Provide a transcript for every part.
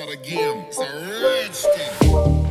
start again. It's a rich thing.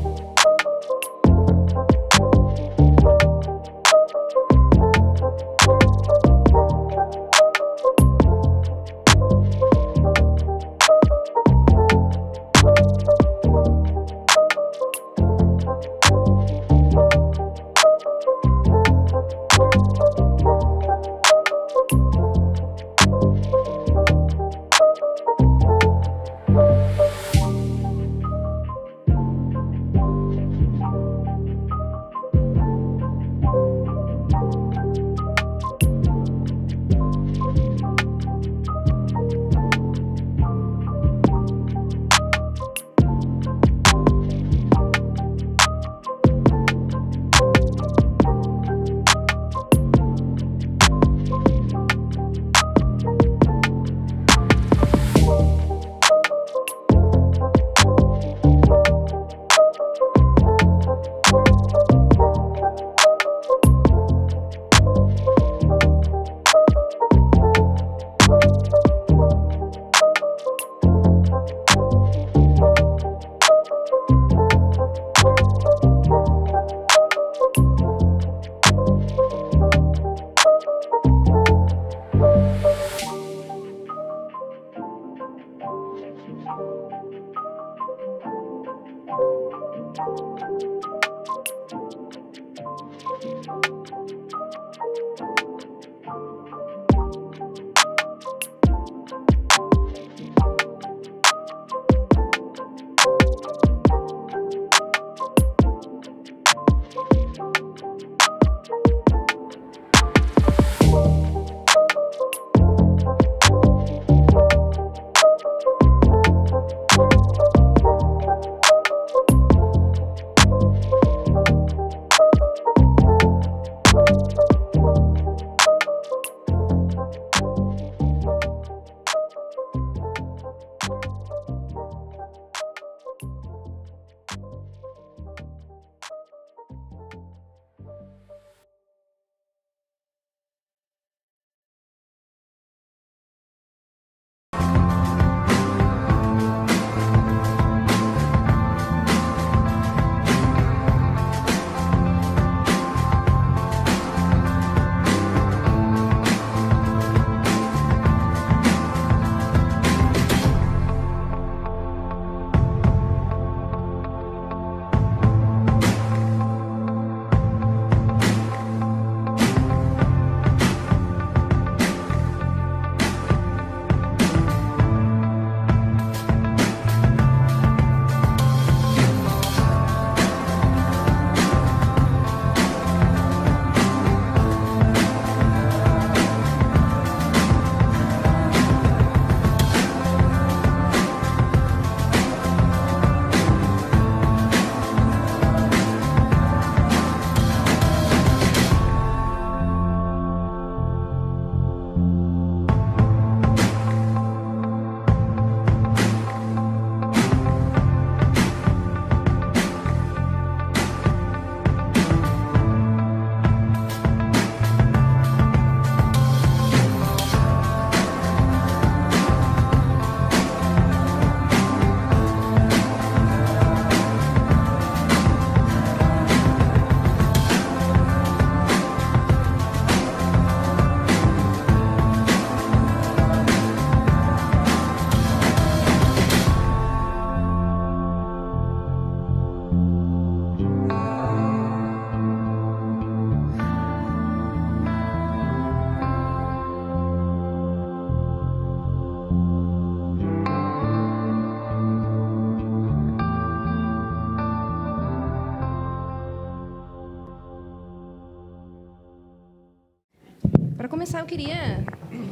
Para começar, eu queria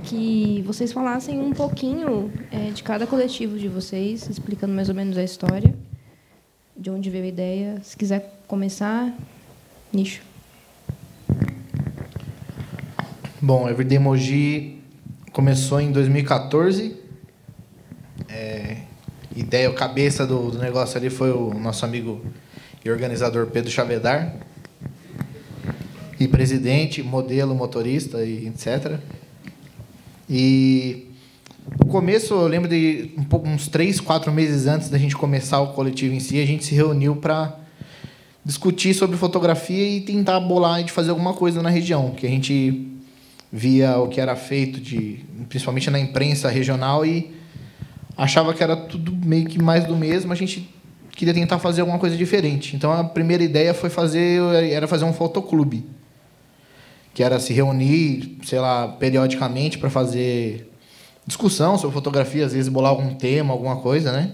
que vocês falassem um pouquinho de cada coletivo de vocês, explicando mais ou menos a história, de onde veio a ideia. Se quiser começar, Nicho. Bom, Everyday Mogi começou em 2014. Ideia, o cabeça do negócio ali foi o nosso amigo e organizador Pedro Chavedar. E presidente, modelo, motorista, e etc. E começo, eu lembro de uns 3, 4 meses antes da gente começar o coletivo em si, a gente se reuniu para discutir sobre fotografia e tentar bolar de fazer alguma coisa na região, que a gente via o que era feito, principalmente na imprensa regional, e achava que era tudo meio que mais do mesmo. A gente queria tentar fazer alguma coisa diferente. Então, a primeira ideia era fazer um fotoclube, que era se reunir, sei lá, periodicamente para fazer discussão sobre fotografia, às vezes bolar algum tema, alguma coisa, né?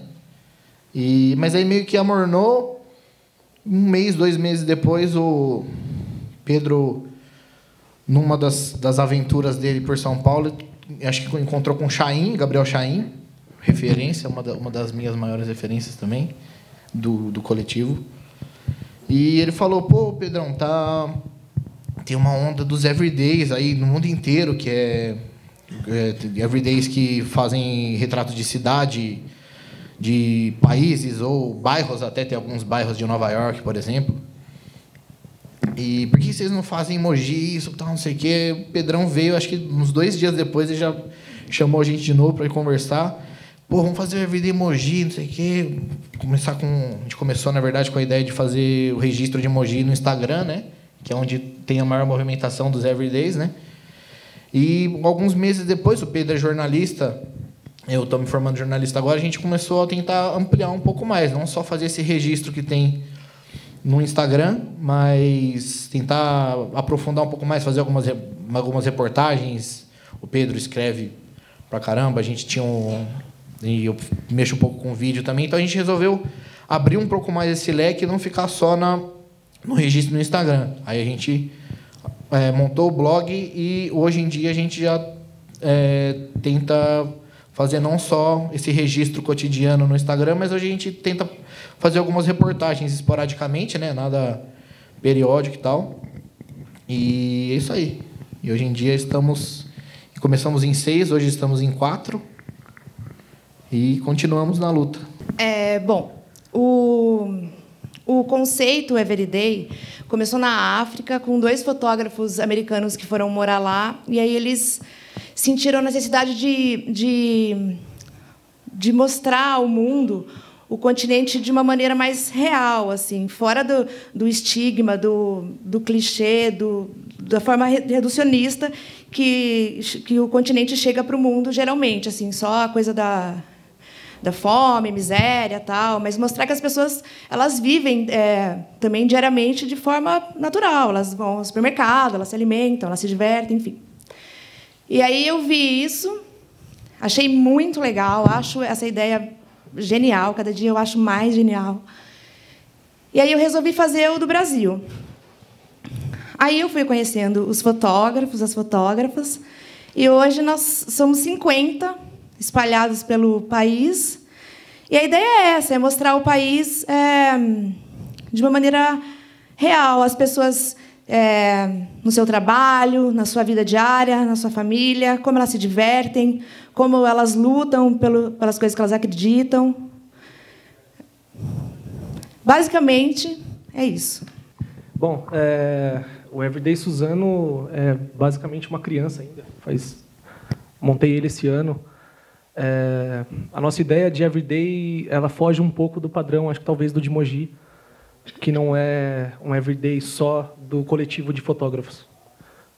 Mas aí meio que amornou. 1 mês, 2 meses depois, o Pedro, numa das aventuras dele por São Paulo, acho que encontrou com o Gabriel Chaim, referência, uma das minhas maiores referências também, do coletivo. E ele falou, pô, Pedrão, tem uma onda dos everydays aí no mundo inteiro, que é everydays que fazem retrato de cidade, de países ou bairros, até tem alguns bairros de Nova York, por exemplo. E por que vocês não fazem emoji, isso, tal, não sei o quê? O Pedrão veio, acho que uns 2 dias depois, ele já chamou a gente de novo para ir conversar. Pô, vamos fazer o everyday emoji, não sei o quê. A gente começou, na verdade, com a ideia de fazer o registro de emoji no Instagram, né? Que é onde tem a maior movimentação dos everydays, né? E alguns meses depois, o Pedro é jornalista, eu estou me formando jornalista agora, a gente começou a tentar ampliar um pouco mais, não só fazer esse registro que tem no Instagram, mas tentar aprofundar um pouco mais, fazer algumas reportagens. O Pedro escreve pra caramba, a gente tinha e eu mexo um pouco com vídeo também, então a gente resolveu abrir um pouco mais esse leque e não ficar só no registro no Instagram. Aí a gente montou o blog e hoje em dia a gente já tenta fazer não só esse registro cotidiano no Instagram, mas hoje a gente tenta fazer algumas reportagens esporadicamente, né? Nada periódico e tal. E é isso aí. E hoje em dia começamos em 6, hoje estamos em 4 e continuamos na luta. Bom, o conceito Everyday começou na África com 2 fotógrafos americanos que foram morar lá, e aí eles sentiram a necessidade de mostrar ao mundo o continente de uma maneira mais real, assim, fora do estigma, do clichê, da forma reducionista que o continente chega para o mundo geralmente, assim, só a coisa da fome, miséria, tal, mas mostrar que as pessoas elas vivem também diariamente de forma natural. Elas vão ao supermercado, elas se alimentam, elas se divertem, enfim. E aí eu vi isso, achei muito legal, acho essa ideia genial, cada dia eu acho mais genial. E aí eu resolvi fazer o do Brasil. Aí eu fui conhecendo os fotógrafos, as fotógrafas, e hoje nós somos 50 espalhados pelo país. E a ideia é essa, é mostrar o país de uma maneira real, as pessoas no seu trabalho, na sua vida diária, na sua família, como elas se divertem, como elas lutam pelas coisas que elas acreditam. Basicamente, é isso. Bom, o Everyday Suzano é basicamente uma criança ainda. Montei ele esse ano. A nossa ideia de Everyday, ela foge um pouco do padrão, acho que talvez do de Mogi, que não é um Everyday só do coletivo de fotógrafos.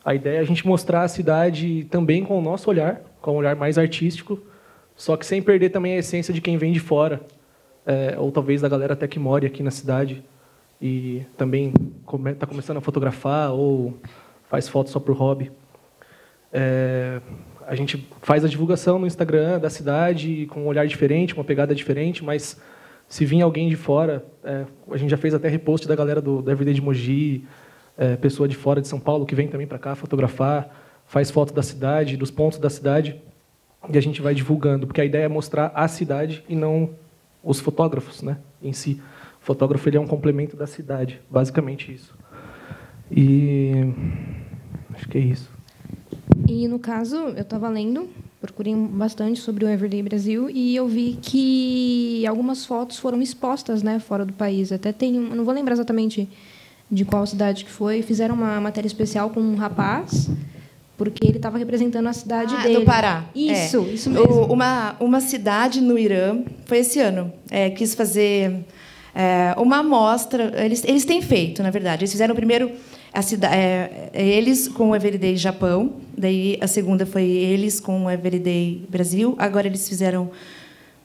A ideia é a gente mostrar a cidade também com o nosso olhar, com um olhar mais artístico, só que sem perder também a essência de quem vem de fora, ou talvez da galera até que mora aqui na cidade e também está começando a fotografar ou faz fotos só por hobby. A gente faz a divulgação no Instagram da cidade com um olhar diferente, uma pegada diferente, mas se vir alguém de fora, a gente já fez até repost da galera do Everyday de Mogi, pessoa de fora de São Paulo que vem também para cá fotografar, faz foto da cidade, dos pontos da cidade, e a gente vai divulgando, porque a ideia é mostrar a cidade e não os fotógrafos, né, em si. O fotógrafo ele é um complemento da cidade, basicamente isso. E acho que é isso. E, no caso, eu estava lendo, procurei bastante sobre o Everyday Brasil, e eu vi que algumas fotos foram expostas, né, fora do país. Até tem, não vou lembrar exatamente de qual cidade que foi, fizeram uma matéria especial com um rapaz porque ele estava representando a cidade dele. Do Pará. Isso mesmo. Uma cidade no Irã, foi esse ano, quis fazer uma amostra. Eles têm feito, na verdade. Eles fizeram primeiro eles com o Everyday Japão, daí a segunda foi eles com o Everyday Brasil, agora eles fizeram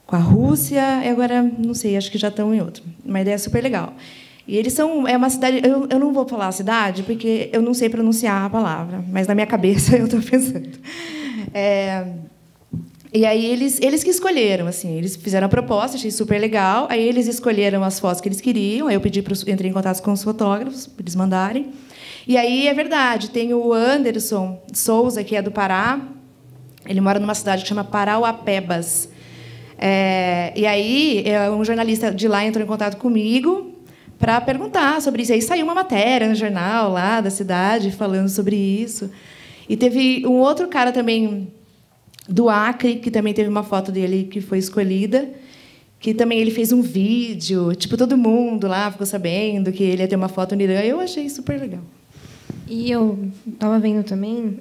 com a Rússia, e agora, não sei, acho que já estão em outro. Uma ideia super legal. E eles são... É uma cidade... Eu não vou falar a cidade, porque eu não sei pronunciar a palavra, mas na minha cabeça eu estou pensando. E aí eles que escolheram, assim, eles fizeram a proposta, achei super legal. Aí eles escolheram as fotos que eles queriam. Aí eu entrei em contato com os fotógrafos para eles mandarem. E aí é verdade, tem o Anderson Souza, que é do Pará. Ele mora numa cidade que chama Parauapebas. E aí um jornalista de lá entrou em contato comigo para perguntar sobre isso. Aí saiu uma matéria no jornal lá da cidade falando sobre isso. E teve um outro cara também do Acre, que também teve uma foto dele que foi escolhida, que também ele fez um vídeo, tipo, todo mundo lá ficou sabendo que ele ia ter uma foto no Irã. Eu achei super legal. E eu estava vendo também,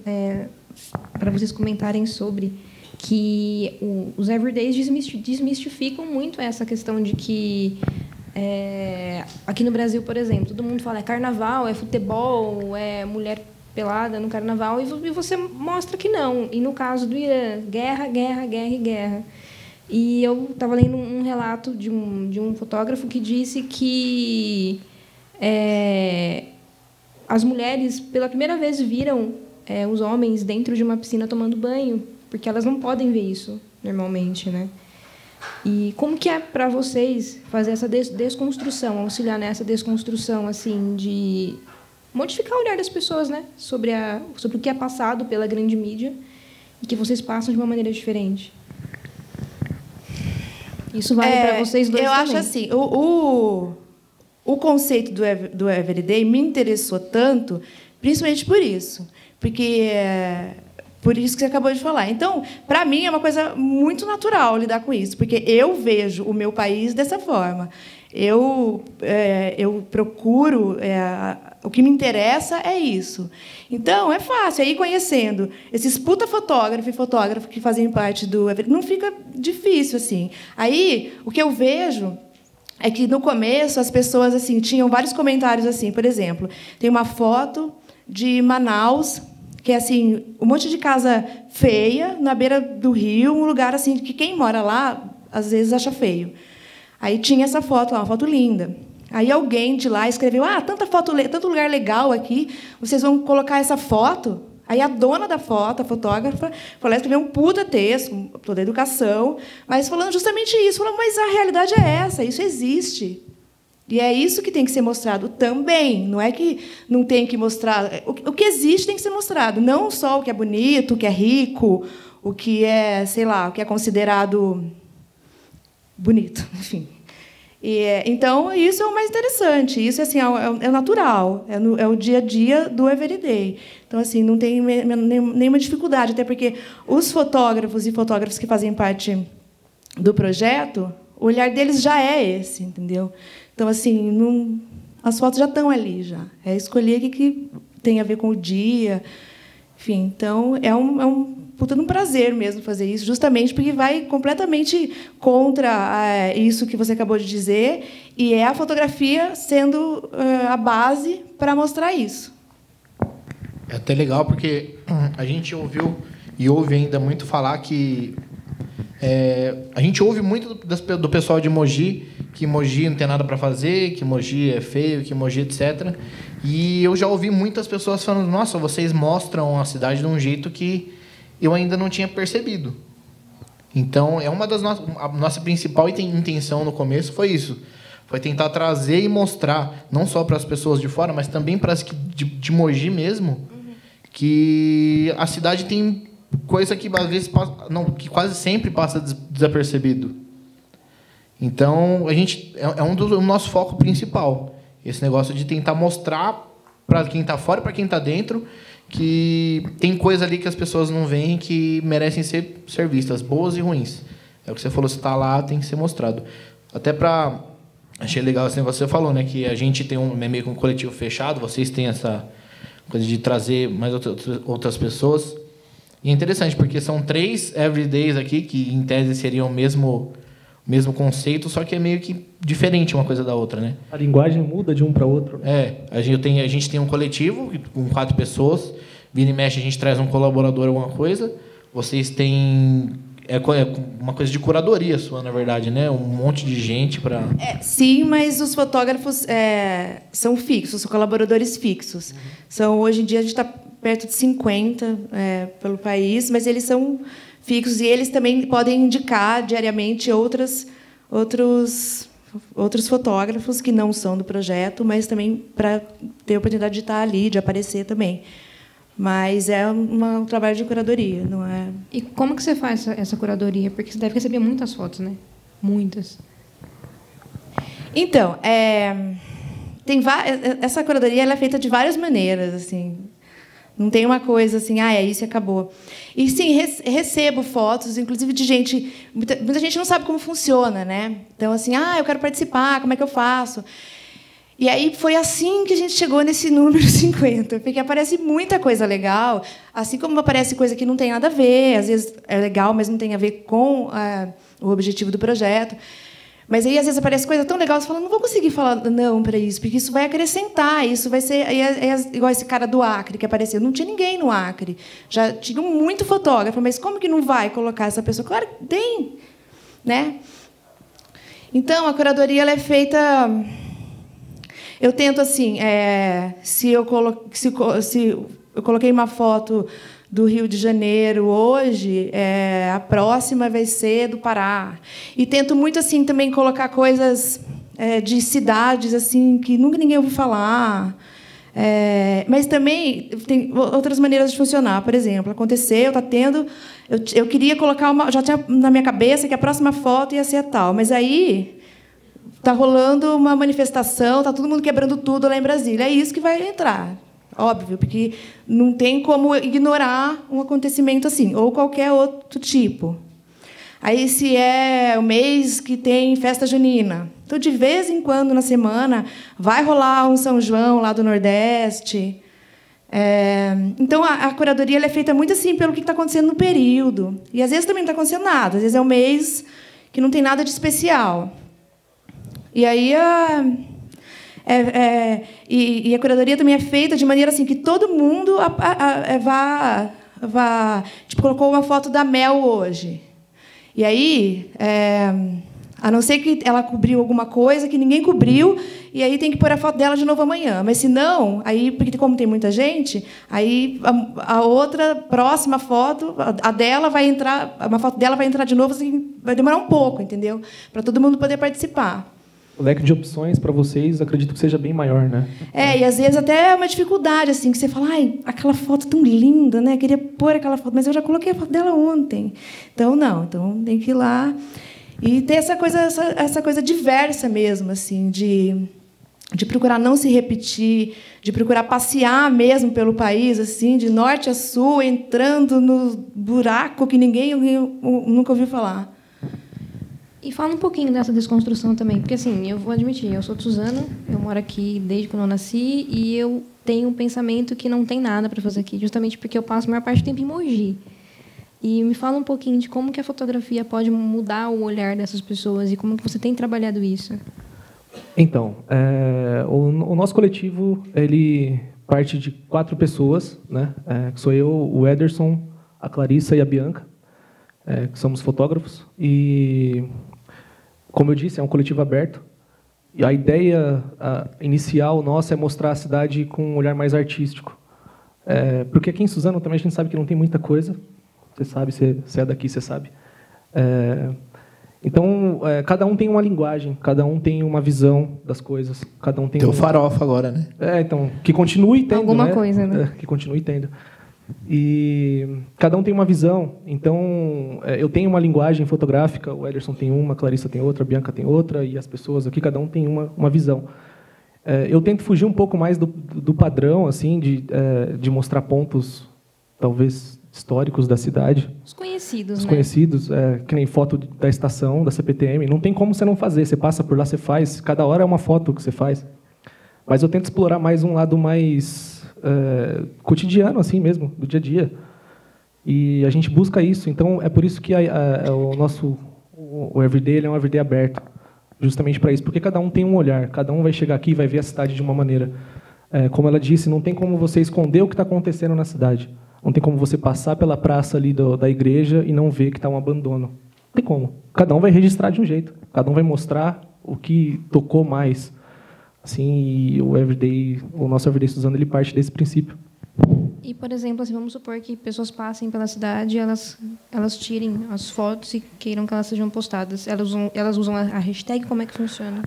para vocês comentarem sobre, que os Everydays desmistificam muito essa questão de que aqui no Brasil, por exemplo, todo mundo fala carnaval, é futebol, é mulher pelada no carnaval, e você mostra que não. E no caso do Irã, guerra, guerra, guerra e guerra. E eu estava lendo um relato de um fotógrafo que disse que as mulheres, pela primeira vez, viram os homens dentro de uma piscina tomando banho, porque elas não podem ver isso normalmente, né? E como que é para vocês fazer essa desconstrução, auxiliar nessa desconstrução, assim, de modificar o olhar das pessoas, né, sobre o que é passado pela grande mídia e que vocês passam de uma maneira diferente? Isso vale para vocês dois também. Eu acho assim, o conceito do Everyday me interessou tanto, principalmente por isso, porque por isso que você acabou de falar. Então, para mim, é uma coisa muito natural lidar com isso, porque eu vejo o meu país dessa forma. Eu procuro... o que me interessa é isso. Então, é fácil. Aí, conhecendo esses puta fotógrafo e fotógrafo que fazem parte do... Não fica difícil, assim. Aí, o que eu vejo é que, no começo, as pessoas assim tinham vários comentários assim. Por exemplo, tem uma foto de Manaus, que é assim, um monte de casa feia, na beira do rio, um lugar assim que quem mora lá, às vezes, acha feio. Aí tinha essa foto lá, uma foto linda. Aí alguém de lá escreveu: tanto lugar legal aqui, vocês vão colocar essa foto? Aí a dona da foto, a fotógrafa, foi lá escrever um puta texto, toda a educação, mas falando justamente isso. Falando, mas a realidade é essa, isso existe. E é isso que tem que ser mostrado também. Não é que não tem que mostrar. O que existe tem que ser mostrado. Não só o que é bonito, o que é rico, o que é, sei lá, o que é considerado bonito, enfim. Então, isso é o mais interessante. Isso assim, é natural, é o dia a dia do Everyday. Então, assim, não tem nenhuma dificuldade, até porque os fotógrafos e fotógrafas que fazem parte do projeto, o olhar deles já é esse, entendeu? Então, assim, as fotos já estão ali, já. É escolher o que tem a ver com o dia. Enfim, então, é um puta de um prazer mesmo fazer isso, justamente porque vai completamente contra isso que você acabou de dizer, e é a fotografia sendo a base para mostrar isso. É até legal, porque a gente ouviu e ouve ainda muito falar que... a gente ouve muito do pessoal de Mogi, que Mogi não tem nada para fazer, que Mogi é feio, que Mogi etc. E eu já ouvi muitas pessoas falando: nossa, vocês mostram a cidade de um jeito que eu ainda não tinha percebido. Então, uma das a nossa principal intenção no começo foi isso. Foi tentar trazer e mostrar, não só para as pessoas de fora, mas também para as de Mogi mesmo, que a cidade tem coisa que às vezes que quase sempre passa desapercebido. Então, a gente o nosso foco principal, esse negócio de tentar mostrar para quem está fora e para quem está dentro que tem coisa ali que as pessoas não veem, que merecem ser vistas, boas e ruins. É o que você falou, se está lá, tem que ser mostrado. Até para... Achei legal esse negócio que você falou, né? Que a gente tem meio que um coletivo fechado, vocês têm essa coisa de trazer mais outras pessoas. E é interessante, porque são 3 everydays aqui, que em tese seriam o mesmo conceito, só que é meio que diferente uma coisa da outra, né? A linguagem muda de um para outro. A gente tem um coletivo com 4 pessoas, vira e mexe a gente traz um colaborador, alguma coisa. Vocês têm uma coisa de curadoria sua, na verdade, né? Um monte de gente para... Sim, mas os fotógrafos são fixos, são colaboradores fixos. Hoje em dia a gente está perto de 50 pelo país, mas eles são fixos e eles também podem indicar diariamente outros fotógrafos que não são do projeto, mas também para ter a oportunidade de estar ali, de aparecer também. Mas é um trabalho de curadoria, não é? E como que você faz essa curadoria? Porque você deve receber muitas fotos, né? Muitas. Então, essa curadoria ela é feita de várias maneiras, assim. Não tem uma coisa assim, é isso e acabou. E sim, recebo fotos, inclusive de gente... Muita gente não sabe como funciona, né? Então, assim, eu quero participar, como é que eu faço? E aí foi assim que a gente chegou nesse número 50, porque aparece muita coisa legal, assim como aparece coisa que não tem nada a ver, às vezes é legal, mas não tem a ver com o objetivo do projeto. Mas aí, às vezes, aparece coisa tão legal, você fala, não vou conseguir falar não para isso, porque isso vai acrescentar, isso vai ser... igual esse cara do Acre que apareceu. Não tinha ninguém no Acre. Já tinha muito fotógrafo, mas como que não vai colocar essa pessoa? Claro que tem, né? Então, a curadoria ela é feita... Eu tento, assim, se eu coloquei uma foto do Rio de Janeiro hoje, a próxima vai ser do Pará. E tento muito assim também colocar coisas de cidades assim que nunca ninguém ouviu falar. Mas também tem outras maneiras de funcionar. Por exemplo, aconteceu, está tendo... Eu queria colocar já tinha na minha cabeça que a próxima foto ia ser a tal, mas aí está rolando uma manifestação, está todo mundo quebrando tudo lá em Brasília. É isso que vai entrar. Óbvio, porque não tem como ignorar um acontecimento assim, ou qualquer outro tipo. Aí, se é o mês que tem festa junina, então, de vez em quando, na semana, vai rolar um São João lá do Nordeste. Então, a curadoria ela é feita muito assim pelo que está acontecendo no período. E, às vezes, também não está acontecendo nada. Às vezes, é um mês que não tem nada de especial. E aí... E a curadoria também é feita de maneira assim que todo mundo vá tipo, colocou uma foto da Mel hoje. E aí, a não ser que ela cobriu alguma coisa que ninguém cobriu, e aí tem que pôr a foto dela de novo amanhã. Mas, se não, aí, porque como tem muita gente, aí a outra próxima foto, a dela vai entrar, uma foto dela vai entrar de novo, assim, vai demorar um pouco, entendeu? Para todo mundo poder participar. O leque de opções para vocês, acredito que seja bem maior, né? E às vezes até é uma dificuldade, assim, que você fala, aquela foto tão linda, né? Queria pôr aquela foto, mas eu já coloquei a foto dela ontem. Então, não. Então, tem que ir lá. E ter essa coisa diversa mesmo, assim, de procurar não se repetir, de procurar passear mesmo pelo país, assim, de norte a sul, entrando no buraco que ninguém nunca ouviu falar. E fala um pouquinho dessa desconstrução também, porque, assim, eu vou admitir, eu sou de Suzano, eu moro aqui desde quando eu nasci, e eu tenho um pensamento que não tem nada para fazer aqui, justamente porque eu passo a maior parte do tempo em Mogi. E me fala um pouquinho de como que a fotografia pode mudar o olhar dessas pessoas e como que você tem trabalhado isso. Então, o nosso coletivo ele parte de 4 pessoas, né? Que sou eu, o Ederson, a Clarissa e a Bianca, que somos fotógrafos. E, como eu disse, é um coletivo aberto. E a ideia inicial nossa é mostrar a cidade com um olhar mais artístico. Porque aqui em Suzano também a gente sabe que não tem muita coisa. Você sabe, você é daqui, você sabe. Então, cada um tem uma linguagem, cada um tem uma visão das coisas, cada um tem... Tem o farofa agora, né? Então, que continue tendo, alguma coisa, né? Que continue tendo. E cada um tem uma visão. Então, eu tenho uma linguagem fotográfica, o Ederson tem uma, a Clarissa tem outra, a Bianca tem outra, e as pessoas aqui, cada um tem uma visão. Eu tento fugir um pouco mais do padrão, assim, de mostrar pontos, talvez, históricos da cidade. Os conhecidos, Os conhecidos, que nem foto da estação, da CPTM. Não tem como você não fazer. Você passa por lá, você faz. Cada hora é uma foto que você faz. Mas eu tento explorar mais um lado mais cotidiano, assim mesmo, do dia a dia. E a gente busca isso. Então, é por isso que o Everyday ele é um Everyday aberto. Justamente para isso. Porque cada um tem um olhar. Cada um vai chegar aqui e vai ver a cidade de uma maneira. Como ela disse, não tem como você esconder o que está acontecendo na cidade. Não tem como você passar pela praça ali da igreja e não ver que está um abandono. Não tem como. Cada um vai registrar de um jeito. Cada um vai mostrar o que tocou mais. Assim, e o nosso Everyday Suzano, ele parte desse princípio. E, por exemplo, assim, vamos supor que pessoas passem pela cidade e elas tirem as fotos e queiram que elas sejam postadas. Elas usam a hashtag? Como é que funciona?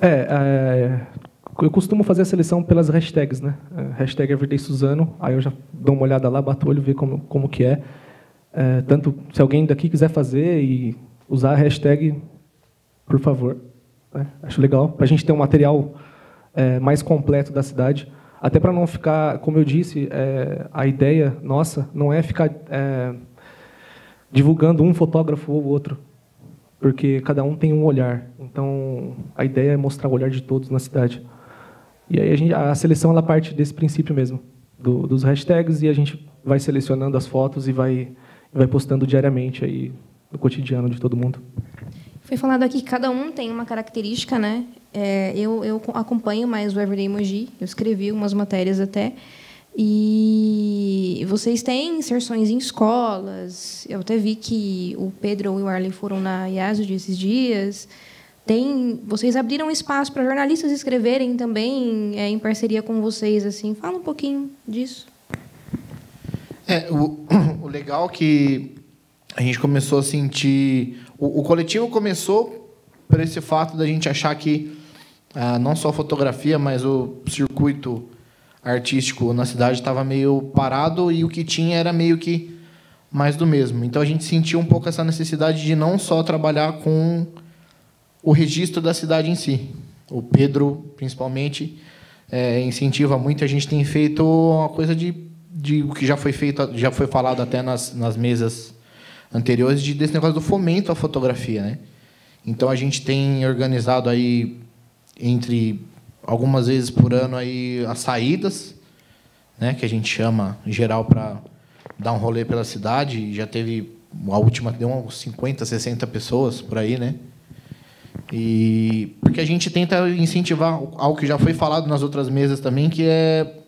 Eu costumo fazer a seleção pelas hashtags, né? Hashtag Everyday Suzano, aí eu já dou uma olhada lá, bato o olho, ver como que é. Tanto, se alguém daqui quiser fazer e usar a hashtag, por favor. Acho legal, para a gente ter um material mais completo da cidade. Até para não ficar, como eu disse, a ideia nossa não é ficar divulgando um fotógrafo ou outro, porque cada um tem um olhar. Então, a ideia é mostrar o olhar de todos na cidade. E aí a seleção ela parte desse princípio mesmo, dos hashtags, e a gente vai selecionando as fotos e vai postando diariamente aí no cotidiano de todo mundo. Foi falado aqui que cada um tem uma característica, né? Eu acompanho mais o Everyday Mogi, eu escrevi umas matérias até, e vocês têm inserções em escolas. Eu até vi que o Pedro e o Arley foram na IASUD esses dias. Vocês abriram espaço para jornalistas escreverem também, em parceria com vocês, assim. Fala um pouquinho disso. O legal é que a gente começou a sentir... O coletivo começou por esse fato da gente achar que não só a fotografia, mas o circuito artístico na cidade estava meio parado e o que tinha era meio que mais do mesmo. Então, a gente sentiu um pouco essa necessidade de não só trabalhar com o registro da cidade em si. O Pedro, principalmente, incentiva muito. A gente tem feito uma coisa de o que já foi feito, já foi falado até nas mesas anteriores, desse negócio do fomento à fotografia, né? Então, a gente tem organizado aí, entre algumas vezes por ano, aí, as saídas, né, que a gente chama, em geral, para dar um rolê pela cidade. Já teve, a última, deu uns 50, 60 pessoas por aí, né? E porque a gente tenta incentivar algo que já foi falado nas outras mesas também, que é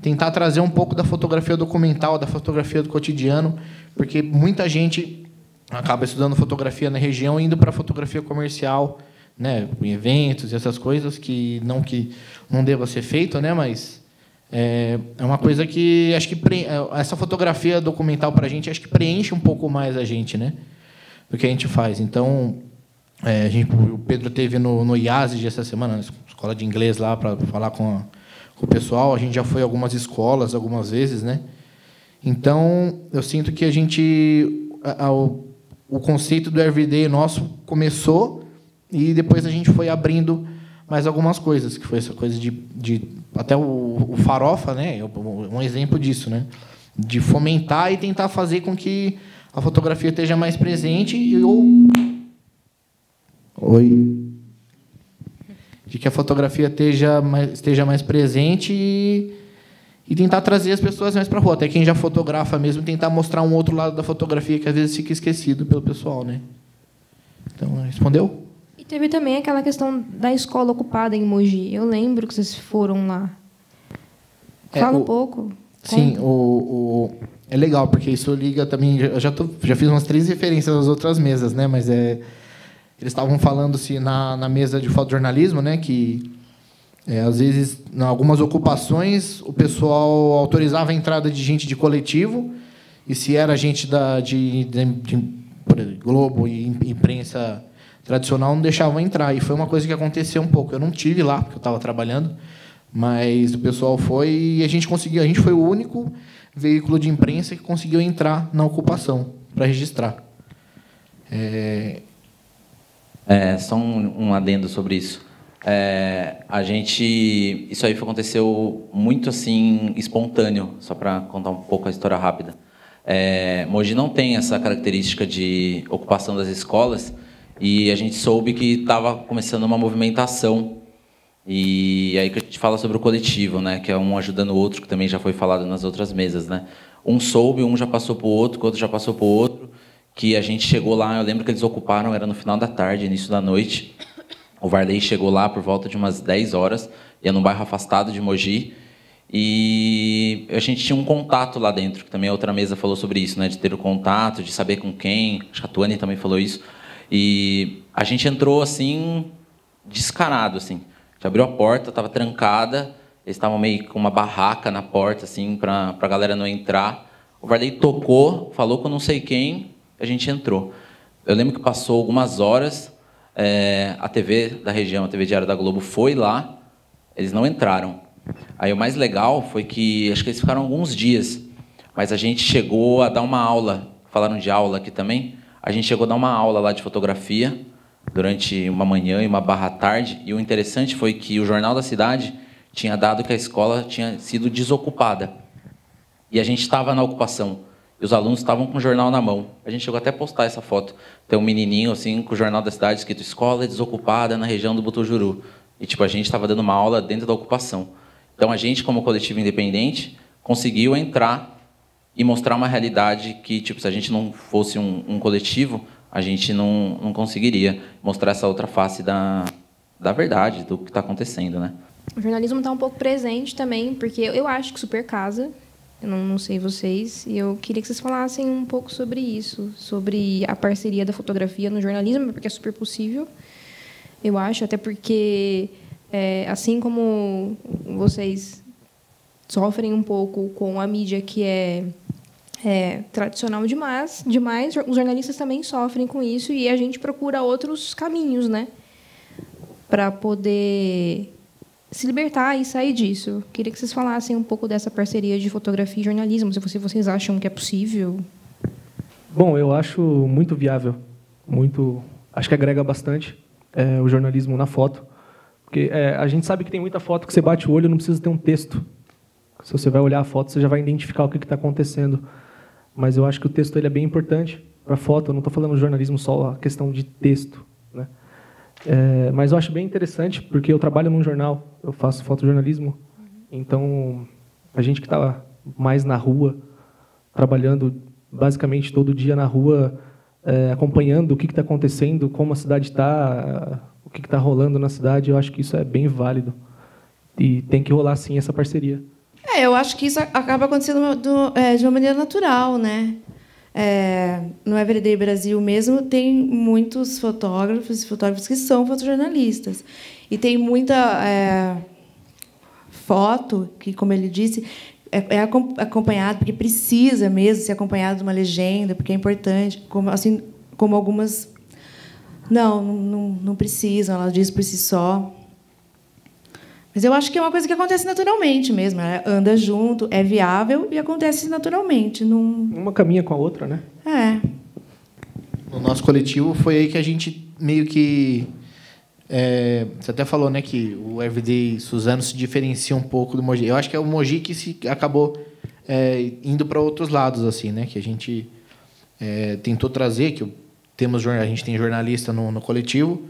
tentar trazer um pouco da fotografia documental, da fotografia do cotidiano, porque muita gente acaba estudando fotografia na região e indo para a fotografia comercial, né, em eventos e essas coisas, que não deva ser feito, né, mas é uma coisa que acho que essa fotografia documental para a gente acho que preenche um pouco mais a gente, né, do que a gente faz. Então, o Pedro teve no IASID essa semana, na escola de inglês lá, para falar com o pessoal. A gente já foi a algumas escolas algumas vezes, né? Então, eu sinto que a gente o conceito do Everyday nosso começou e depois a gente foi abrindo mais algumas coisas, que foi essa coisa de até o Farofa, né? Um exemplo disso, né? De fomentar e tentar fazer com que a fotografia esteja mais presente de que a fotografia esteja mais presente e tentar trazer as pessoas mais para a rua. Até quem já fotografa mesmo, tentar mostrar um outro lado da fotografia que às vezes fica esquecido pelo pessoal, né? Então, respondeu? E teve também aquela questão da escola ocupada em Mogi. Eu lembro que vocês foram lá. Fala um pouco. Sim, é legal, porque isso liga também... Eu já fiz umas 3 referências às outras mesas, né? Mas eles estavam falando-se na mesa de fotojornalismo, né, que às vezes, em algumas ocupações, o pessoal autorizava a entrada de gente de coletivo, e se era gente de Globo e imprensa tradicional, não deixavam entrar. E foi uma coisa que aconteceu um pouco. Eu não estive lá, porque eu estava trabalhando, mas o pessoal foi e a gente conseguiu. A gente foi o único veículo de imprensa que conseguiu entrar na ocupação para registrar. Só um adendo sobre isso. Isso aí aconteceu muito assim espontâneo, só para contar um pouco a história rápida. Mogi não tem essa característica de ocupação das escolas e a gente soube que estava começando uma movimentação E aí que a gente fala sobre o coletivo, né? Que é um ajudando o outro, que também já foi falado nas outras mesas, né? Um soube, um já passou para o outro, o outro já passou para o outro, que a gente chegou lá, eu lembro que eles ocuparam, era no final da tarde, início da noite. O Varley chegou lá por volta de umas 10 horas, ia num bairro afastado de Mogi, e a gente tinha um contato lá dentro, que também a outra mesa falou sobre isso, né? De ter o contato, de saber com quem, acho que a Tuane também falou isso. E a gente entrou assim, descarado, assim. A gente abriu a porta, estava trancada, eles estavam meio com uma barraca na porta, assim, para a galera não entrar. O Varley tocou, falou com não sei quem, a gente entrou. Eu lembro que passou algumas horas, a TV da região, a TV Diário da Globo, foi lá, eles não entraram. Aí o mais legal foi que, acho que eles ficaram alguns dias, mas a gente chegou a dar uma aula, falaram de aula aqui também, a gente chegou a dar uma aula lá de fotografia, durante uma manhã e uma barra tarde, e o interessante foi que o Jornal da Cidade tinha dado que a escola tinha sido desocupada. E a gente estava na ocupação. E os alunos estavam com o jornal na mão. A gente chegou até a postar essa foto. Tem um menininho assim com o Jornal da Cidade escrito "Escola desocupada na região do Butujuru". E tipo, a gente estava dando uma aula dentro da ocupação. Então a gente, como coletivo independente, conseguiu entrar e mostrar uma realidade que, tipo, se a gente não fosse um coletivo, a gente não conseguiria mostrar essa outra face da verdade, do que está acontecendo, né? O jornalismo está um pouco presente também, porque eu acho que super casa. Eu não sei vocês, e eu queria que vocês falassem um pouco sobre isso, sobre a parceria da fotografia no jornalismo, porque é super possível, eu acho, até porque, assim como vocês sofrem um pouco com a mídia que é tradicional demais, os jornalistas também sofrem com isso, e a gente procura outros caminhos, né, para poder se libertar e sair disso. Queria que vocês falassem um pouco dessa parceria de fotografia e jornalismo, se vocês acham que é possível. Bom, eu acho muito viável, acho que agrega bastante o jornalismo na foto, porque a gente sabe que tem muita foto que você bate o olho e não precisa ter um texto. Se você vai olhar a foto, você já vai identificar o que está acontecendo. Mas eu acho que o texto ele é bem importante para a foto. Eu não estou falando jornalismo só a questão de texto, né? Mas eu acho bem interessante, porque eu trabalho num jornal, eu faço fotojornalismo, então a gente que está mais na rua, trabalhando basicamente todo dia na rua, acompanhando o que está acontecendo, como a cidade está, o que está rolando na cidade, eu acho que isso é bem válido. E tem que rolar, sim, essa parceria. Eu acho que isso acaba acontecendo de uma maneira natural, né? No Everyday Brasil mesmo tem muitos fotógrafos e fotógrafas que são fotojornalistas. E tem muita foto que, como ele disse, é acompanhado, porque precisa mesmo ser acompanhado de uma legenda, porque é importante, assim como algumas não precisam, ela diz por si só. Mas eu acho que é uma coisa que acontece naturalmente mesmo. Ela anda junto, é viável e acontece naturalmente. Uma caminha com a outra, né? No nosso coletivo, foi aí que a gente meio que... você até falou, né, que o Everyday Suzano se diferencia um pouco do Mogi. Eu acho que é o Mogi que acabou indo para outros lados, assim, né? Que a gente tentou trazer, a gente tem jornalista no coletivo.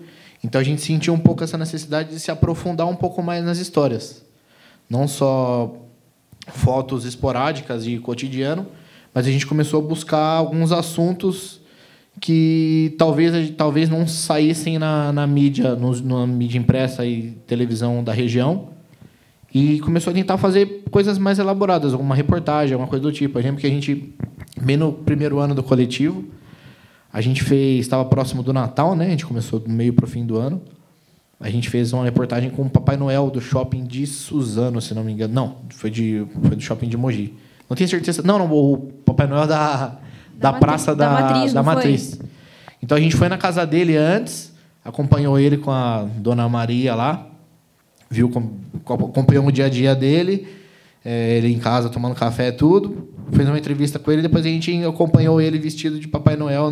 Então, a gente sentiu um pouco essa necessidade de se aprofundar um pouco mais nas histórias. Não só fotos esporádicas de cotidiano, mas a gente começou a buscar alguns assuntos que talvez não saíssem na mídia, na mídia impressa e televisão da região. E começou a tentar fazer coisas mais elaboradas, alguma reportagem, alguma coisa do tipo. Por exemplo, que a gente, bem no primeiro ano do coletivo, a gente estava próximo do Natal, né? A gente começou do meio para o fim do ano. A gente fez uma reportagem com o Papai Noel do shopping de Suzano, se não me engano. Não, foi do shopping de Mogi. Não tenho certeza. Não, o Papai Noel da praça da Matriz. Então a gente foi na casa dele antes, acompanhou ele com a Dona Maria lá, acompanhou o dia a dia dele, ele em casa tomando café e tudo. Fez uma entrevista com ele, depois a gente acompanhou ele vestido de Papai Noel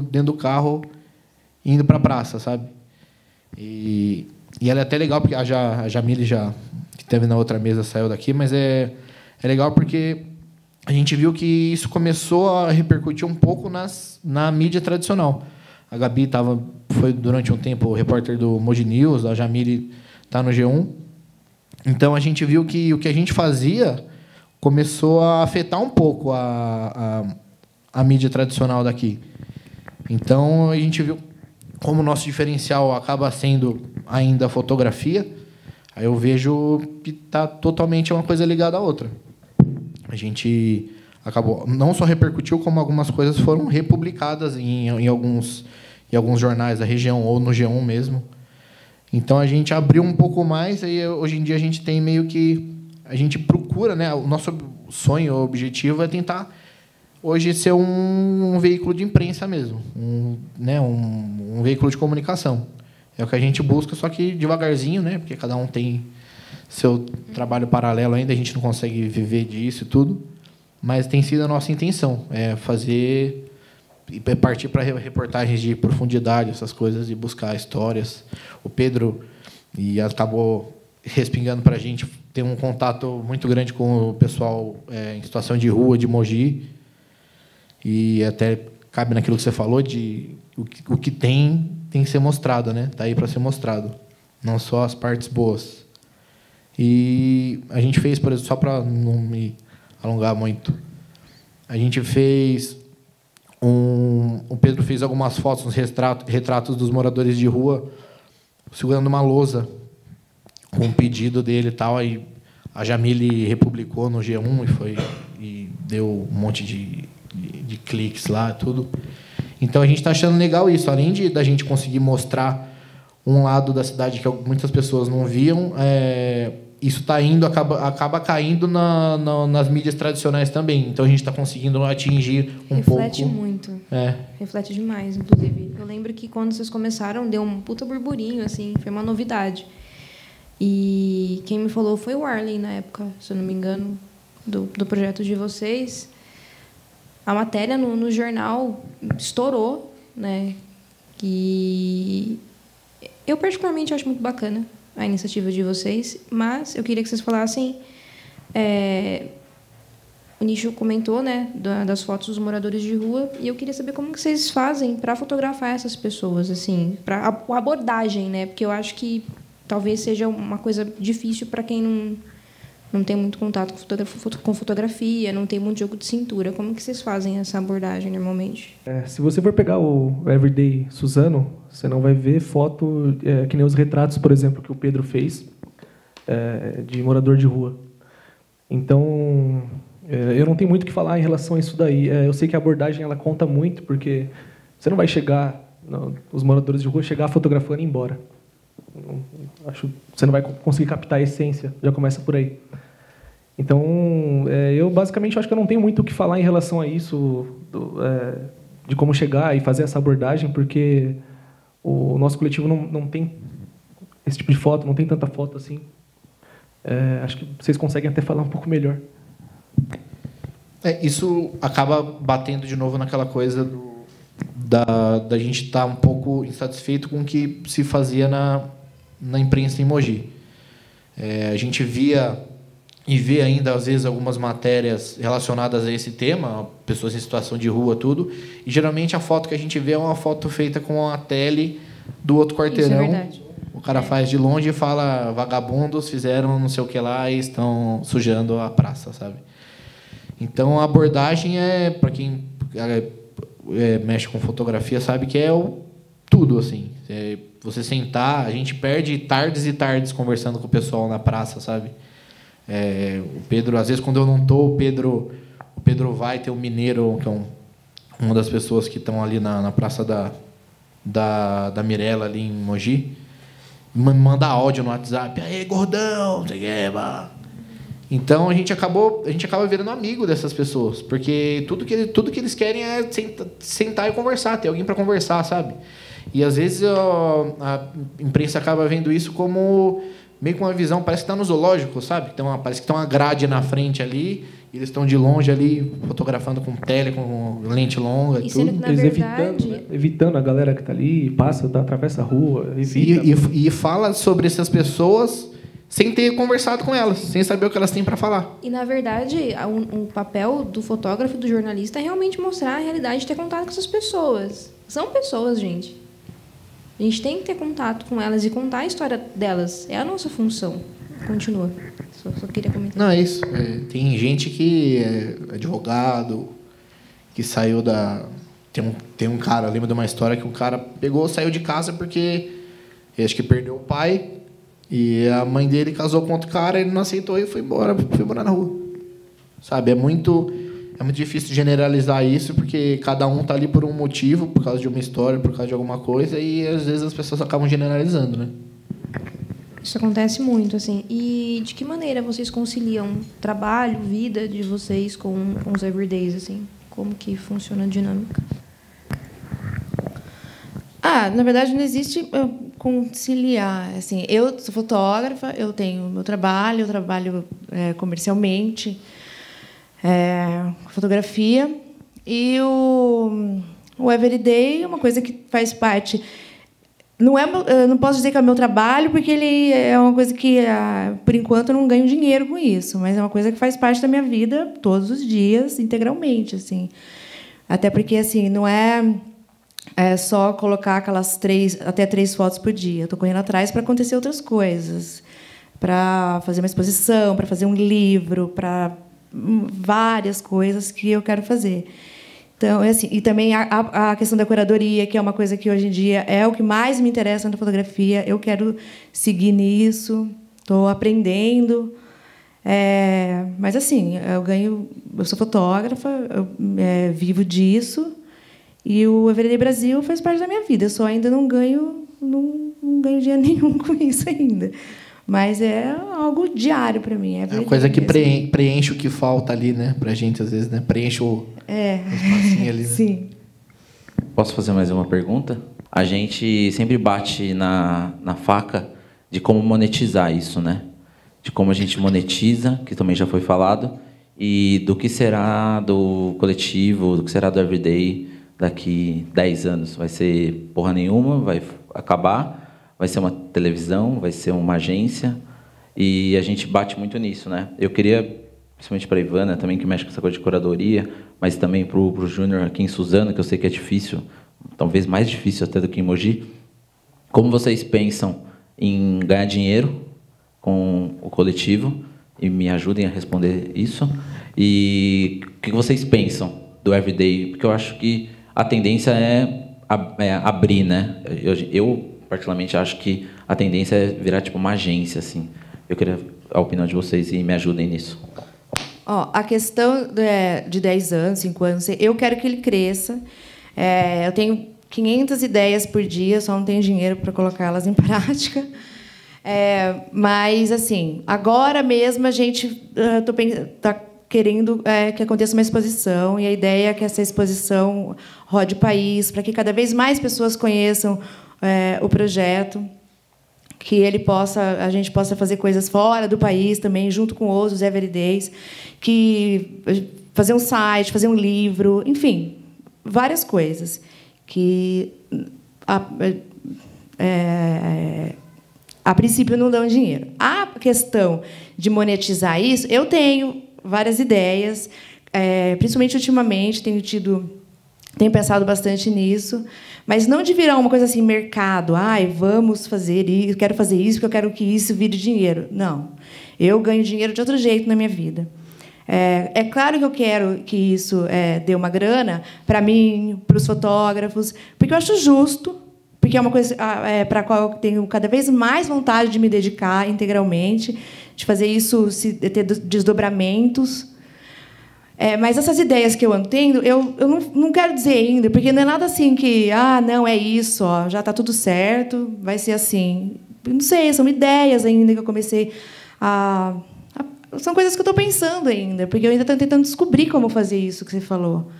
dentro do carro, indo para a praça, sabe? E ela é até legal, porque a Jamile, que esteve na outra mesa, saiu daqui, mas é legal porque a gente viu que isso começou a repercutir um pouco na mídia tradicional. A Gabi foi durante um tempo repórter do Mogi News, a Jamile tá no G1. Então, a gente viu que o que a gente fazia começou a afetar um pouco a mídia tradicional daqui. Então, a gente viu como o nosso diferencial acaba sendo ainda a fotografia. Aí eu vejo que está totalmente uma coisa ligada à outra. A gente acabou, não só repercutiu, como algumas coisas foram republicadas em alguns jornais da região, ou no G1 mesmo. Então, a gente abriu um pouco mais, e hoje em dia a gente tem meio que... A gente procura, né? O nosso sonho, o objetivo é tentar, hoje, ser um veículo de imprensa mesmo, um veículo de comunicação. É o que a gente busca, só que devagarzinho, né? Porque cada um tem seu trabalho paralelo ainda, a gente não consegue viver disso e tudo. Mas tem sido a nossa intenção, fazer e partir para reportagens de profundidade, essas coisas, e buscar histórias. O Pedro acabou respingando para a gente ter um contato muito grande com o pessoal em situação de rua, de Mogi. E até cabe naquilo que você falou, de o que tem que ser mostrado, né? Está aí para ser mostrado, não só as partes boas. E a gente fez, por exemplo, só para não me alongar muito, a gente fez o Pedro fez algumas fotos, uns retratos dos moradores de rua segurando uma lousa com um pedido dele e tal. Aí a Jamile republicou no G1 e deu um monte de cliques lá, tudo. Então, a gente está achando legal isso. Além da gente conseguir mostrar um lado da cidade que muitas pessoas não viam, isso acaba caindo nas mídias tradicionais também. Então, a gente está conseguindo atingir um pouco... Reflete muito. Reflete demais, inclusive. Eu lembro que, quando vocês começaram, deu um puta burburinho, assim, foi uma novidade. E quem me falou foi o Arlen, na época, se eu não me engano, do projeto de vocês. A matéria no jornal estourou, né? E eu, particularmente, acho muito bacana a iniciativa de vocês, mas eu queria que vocês falassem... o Nicho comentou, né, das fotos dos moradores de rua, e eu queria saber como que vocês fazem para fotografar essas pessoas, assim, para a abordagem, né? Porque eu acho que talvez seja uma coisa difícil para quem não tem muito contato com fotografia, não tem muito jogo de cintura. Como que vocês fazem essa abordagem normalmente? Se você for pegar o Everyday Suzano, você não vai ver foto que nem os retratos, por exemplo, que o Pedro fez de morador de rua. Então, eu não tenho muito o que falar em relação a isso daí. Eu sei que a abordagem ela conta muito, porque você não vai chegar, os moradores de rua, chegar fotografando e ir embora. Você não vai conseguir captar a essência, já começa por aí. Então, eu basicamente acho que eu não tenho muito o que falar em relação a isso, de como chegar e fazer essa abordagem, porque o nosso coletivo não tem esse tipo de foto, não tem tanta foto assim. Acho que vocês conseguem até falar um pouco melhor. Isso acaba batendo de novo naquela coisa da gente estar um pouco insatisfeito com o que se fazia na imprensa em Mogi. A gente via e vê ainda, às vezes, algumas matérias relacionadas a esse tema, pessoas em situação de rua, tudo, e geralmente a foto que a gente vê é uma foto feita com a tele do outro quarteirão. Isso é verdade. O cara faz de longe e fala: vagabundos fizeram não sei o que lá e estão sujando a praça, sabe? Então, a abordagem para quem mexe com fotografia, sabe que tudo, assim. Você sentar, a gente perde tardes e tardes conversando com o pessoal na praça, sabe? O Pedro, às vezes, quando eu não estou, o Pedro vai ter o Mineiro, que é uma das pessoas que estão ali na praça da Mirella, ali em Mogi, manda áudio no WhatsApp: aí, gordão, não sei o que, bah. Então, a gente acaba virando amigo dessas pessoas, porque tudo que eles querem é sentar e conversar, ter alguém para conversar, sabe? E, às vezes, a imprensa acaba vendo isso como meio com uma visão, parece que está no zoológico, sabe? Parece que tem uma grade na frente ali, e eles estão de longe ali, fotografando com tele, com lente longa e tudo. Na verdade... evitando a galera que está ali, passa, atravessa a rua, evita. E fala sobre essas pessoas sem ter conversado com elas, sem saber o que elas têm para falar. E, na verdade, o papel do fotógrafo e do jornalista é realmente mostrar a realidade, ter contato com essas pessoas. São pessoas, gente. A gente tem que ter contato com elas e contar a história delas. É a nossa função. Continua. Só queria comentar. Não, é isso. Tem gente que é advogado, que saiu da... Tem um cara, eu lembro de uma história que um cara saiu de casa porque ele acho que perdeu o pai e a mãe dele casou com outro cara, ele não aceitou e foi morar na rua. Sabe? É muito difícil generalizar isso porque cada um tá ali por um motivo, por causa de uma história, por causa de alguma coisa e às vezes as pessoas acabam generalizando, né? Isso acontece muito, assim. E de que maneira vocês conciliam trabalho, vida de vocês com os everydays, assim? Como que funciona a dinâmica? Na verdade, não existe conciliar. Assim, eu sou fotógrafa, eu tenho meu trabalho, eu trabalho comercialmente, fotografia, e o everyday é uma coisa que faz parte. Eu não posso dizer que é o meu trabalho, porque ele é uma coisa que, por enquanto, eu não ganho dinheiro com isso, mas é uma coisa que faz parte da minha vida todos os dias, integralmente, assim. Até porque, assim, não é só colocar até 3 fotos por dia. Eu estou correndo atrás para acontecer outras coisas, para fazer uma exposição, para fazer um livro, para várias coisas que eu quero fazer. Então, assim, e também a questão da curadoria, que é uma coisa que hoje em dia é o que mais me interessa na fotografia. Eu quero seguir nisso, estou aprendendo. Mas, assim, eu sou fotógrafa, eu vivo disso, e o Everyday Brasil faz parte da minha vida. Eu só ainda não ganho dinheiro nenhum com isso ainda. Mas é algo diário para mim. É uma coisa que preenche o que falta ali, né? Pra gente, às vezes, né? Preenche o espacinho ali, né? Sim. Posso fazer mais uma pergunta? A gente sempre bate na faca de como monetizar isso, né? De como a gente monetiza, que também já foi falado, e do que será do coletivo, do que será do Everyday daqui 10 anos. Vai ser porra nenhuma, vai acabar... Vai ser uma televisão, vai ser uma agência, e a gente bate muito nisso, né? Eu queria, principalmente para a Ivana, também, que mexe com essa coisa de curadoria, mas também para o Júnior aqui em Suzano, que eu sei que é difícil, talvez mais difícil até do que em Mogi. Como vocês pensam em ganhar dinheiro com o coletivo? E me ajudem a responder isso. E o que vocês pensam do Everyday? Porque eu acho que a tendência é abrir, né? Eu particularmente acho que a tendência é virar tipo uma agência, assim. Eu queria a opinião de vocês e me ajudem nisso. A questão de 10 anos, 5 anos, eu quero que ele cresça. Eu tenho 500 ideias por dia, só não tenho dinheiro para colocá-las em prática. Mas, assim, agora mesmo a gente está querendo que aconteça uma exposição, e a ideia é que essa exposição rode o país, para que cada vez mais pessoas conheçam o projeto, que a gente possa fazer coisas fora do país também, junto com outros everydays, que fazer um site, fazer um livro, enfim, várias coisas que a princípio não dão dinheiro. A questão de monetizar isso, eu tenho várias ideias, principalmente ultimamente tenho pensado bastante nisso, mas não de virar uma coisa assim, mercado. Vamos fazer isso, quero fazer isso, porque eu quero que isso vire dinheiro. Não. Eu ganho dinheiro de outro jeito na minha vida. É claro que eu quero que isso dê uma grana para mim, para os fotógrafos, porque eu acho justo, porque é uma coisa para a qual eu tenho cada vez mais vontade de me dedicar integralmente, de fazer isso ter desdobramentos. Mas essas ideias que eu tenho, eu não quero dizer ainda, porque não é nada assim que, não, é isso, já está tudo certo, vai ser assim. Não sei, são ideias ainda que eu comecei são coisas que eu estou pensando ainda, porque eu ainda estou tentando descobrir como fazer isso que você falou.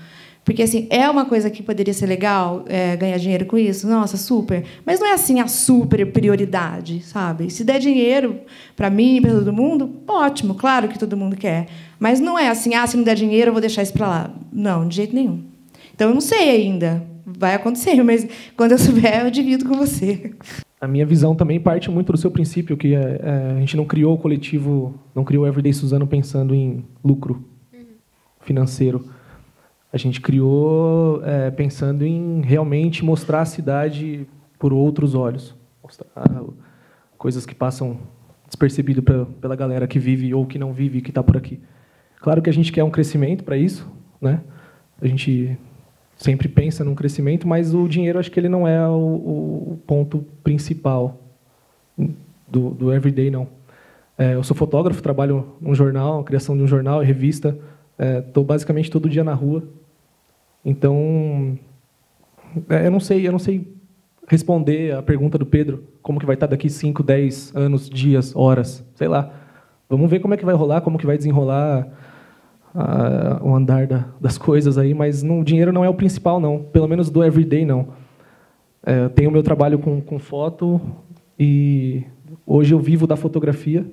Porque, assim, é uma coisa que poderia ser legal ganhar dinheiro com isso? Nossa, super. Mas não é assim a super prioridade, sabe? Se der dinheiro para mim e para todo mundo, ótimo, claro que todo mundo quer. Mas não é assim, se não der dinheiro, eu vou deixar isso para lá. Não, de jeito nenhum. Então, eu não sei ainda. Vai acontecer, mas quando eu souber, eu divido com você. A minha visão também parte muito do seu princípio, que a gente não criou o coletivo, não criou o Everyday Suzano pensando em lucro financeiro. A gente criou pensando em realmente mostrar a cidade por outros olhos, mostrar coisas que passam despercebido pela galera que vive ou que não vive, que está por aqui. Claro que a gente quer um crescimento para isso, né? A gente sempre pensa num crescimento, mas o dinheiro acho que ele não é o ponto principal do everyday, não. Eu sou fotógrafo, trabalho num jornal, criação de um jornal e revista. Estou basicamente todo dia na rua. Então, eu não sei responder a pergunta do Pedro, como que vai estar daqui 5, 10 anos, dias, horas, sei lá. Vamos ver como é que vai rolar, como que vai desenrolar o andar das coisas aí, mas o dinheiro não é o principal, não. Pelo menos do everyday, não. Eu tenho o meu trabalho com foto e hoje eu vivo da fotografia.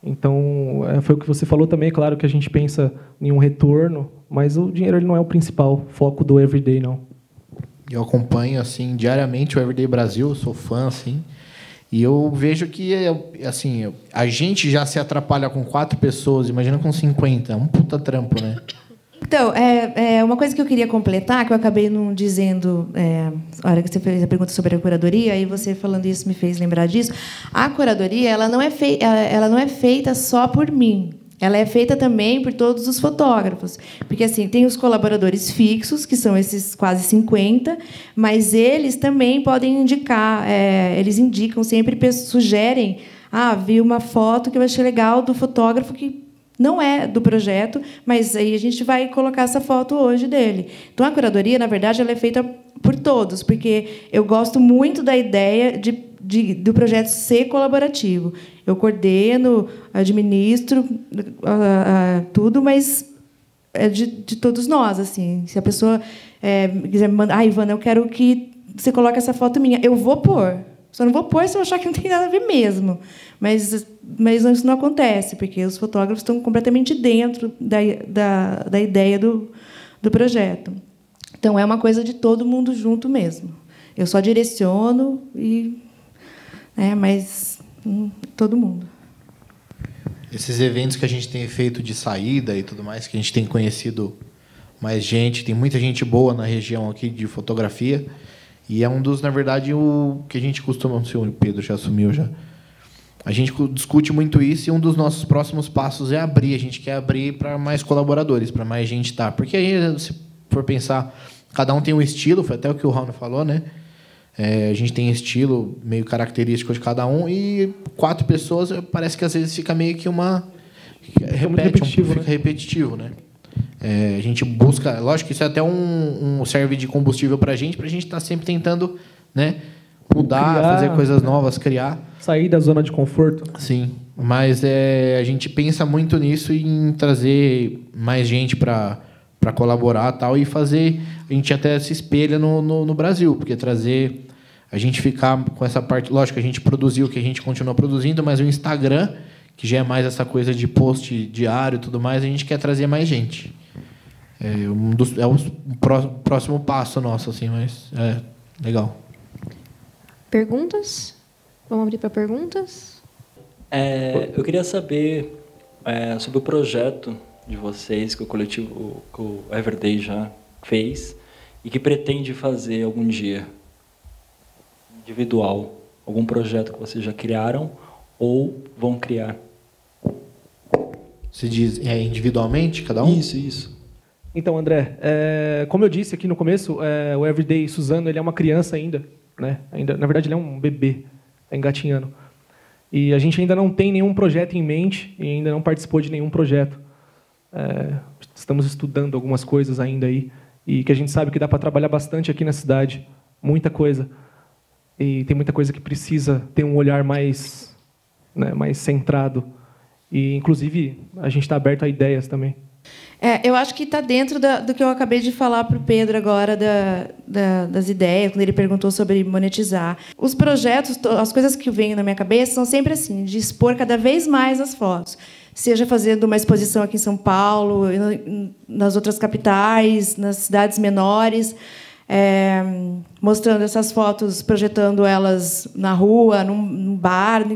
Então, foi o que você falou também. Claro que a gente pensa em um retorno, mas o dinheiro ele não é o principal foco do everyday, não. Eu acompanho assim diariamente o Everyday Brasil, sou fã assim, e eu vejo que assim, a gente já se atrapalha com 4 pessoas, imagina com 50, é um puta trampo, né? Então, uma coisa que eu queria completar, que eu acabei não dizendo na hora que você fez a pergunta sobre a curadoria, e você falando isso me fez lembrar disso. A curadoria ela não é feita só por mim. Ela é feita também por todos os fotógrafos. Porque assim, tem os colaboradores fixos, que são esses quase 50, mas eles também podem indicar, eles indicam sempre, sugerem, vi uma foto que eu achei legal do fotógrafo que não é do projeto, mas aí a gente vai colocar essa foto hoje dele. Então, a curadoria, na verdade, ela é feita por todos, porque eu gosto muito da ideia do projeto ser colaborativo. Eu coordeno, administro tudo, é de todos nós. Assim. Se a pessoa quiser me mandar, Ivana, eu quero que você coloque essa foto minha, eu vou pôr. Só não vou pôr se eu achar que não tem nada a ver mesmo. Mas isso não acontece, porque os fotógrafos estão completamente dentro da ideia do projeto. Então, é uma coisa de todo mundo junto mesmo. Eu só direciono, mas todo mundo. Esses eventos que a gente tem feito de saída e tudo mais, que a gente tem conhecido mais gente, tem muita gente boa na região aqui de fotografia, e é um dos, na verdade, o que a gente costuma... Não sei, o Pedro já assumiu já. A gente discute muito isso, e um dos nossos próximos passos é abrir. A gente quer abrir para mais colaboradores, para mais gente estar. Porque aí, se for pensar, cada um tem um estilo, foi até o que o Raul falou, né? A gente tem estilo meio característico de cada um, e 4 pessoas parece que às vezes fica meio que fica repetitivo, né? A gente busca, lógico que isso é até serve de combustível para a gente estar sempre tentando, né, mudar, fazer coisas novas, criar. Sair da zona de conforto. Sim, mas a gente pensa muito nisso, em trazer mais gente para colaborar tal, e fazer... A gente até se espelha no Brasil, porque trazer... A gente ficar com essa parte... Lógico, a gente produziu o que a gente continua produzindo, mas o Instagram, que já é mais essa coisa de post diário e tudo mais, a gente quer trazer mais gente. É o próximo passo nosso, assim, mas é legal. Perguntas? Vamos abrir para perguntas? Eu queria saber sobre o projeto de vocês, que o coletivo, que o Everyday já fez, e que pretende fazer algum dia, individual, algum projeto que vocês já criaram ou vão criar. Você diz individualmente, cada um? Isso. Então, André, como eu disse aqui no começo, o Everyday Suzano ele é uma criança ainda, né? Na verdade, ele é um bebê, está engatinhando. E a gente ainda não tem nenhum projeto em mente e ainda não participou de nenhum projeto. Estamos estudando algumas coisas ainda aí, e que a gente sabe que dá para trabalhar bastante aqui na cidade, muita coisa. E tem muita coisa que precisa ter um olhar mais centrado. E, inclusive, a gente está aberto a ideias também. Eu acho que está dentro do que eu acabei de falar para o Pedro agora, das ideias, quando ele perguntou sobre monetizar. Os projetos, as coisas que vêm na minha cabeça são sempre assim, de expor cada vez mais as fotos. Seja fazendo uma exposição aqui em São Paulo, nas outras capitais, nas cidades menores, mostrando essas fotos, projetando elas na rua, num bar.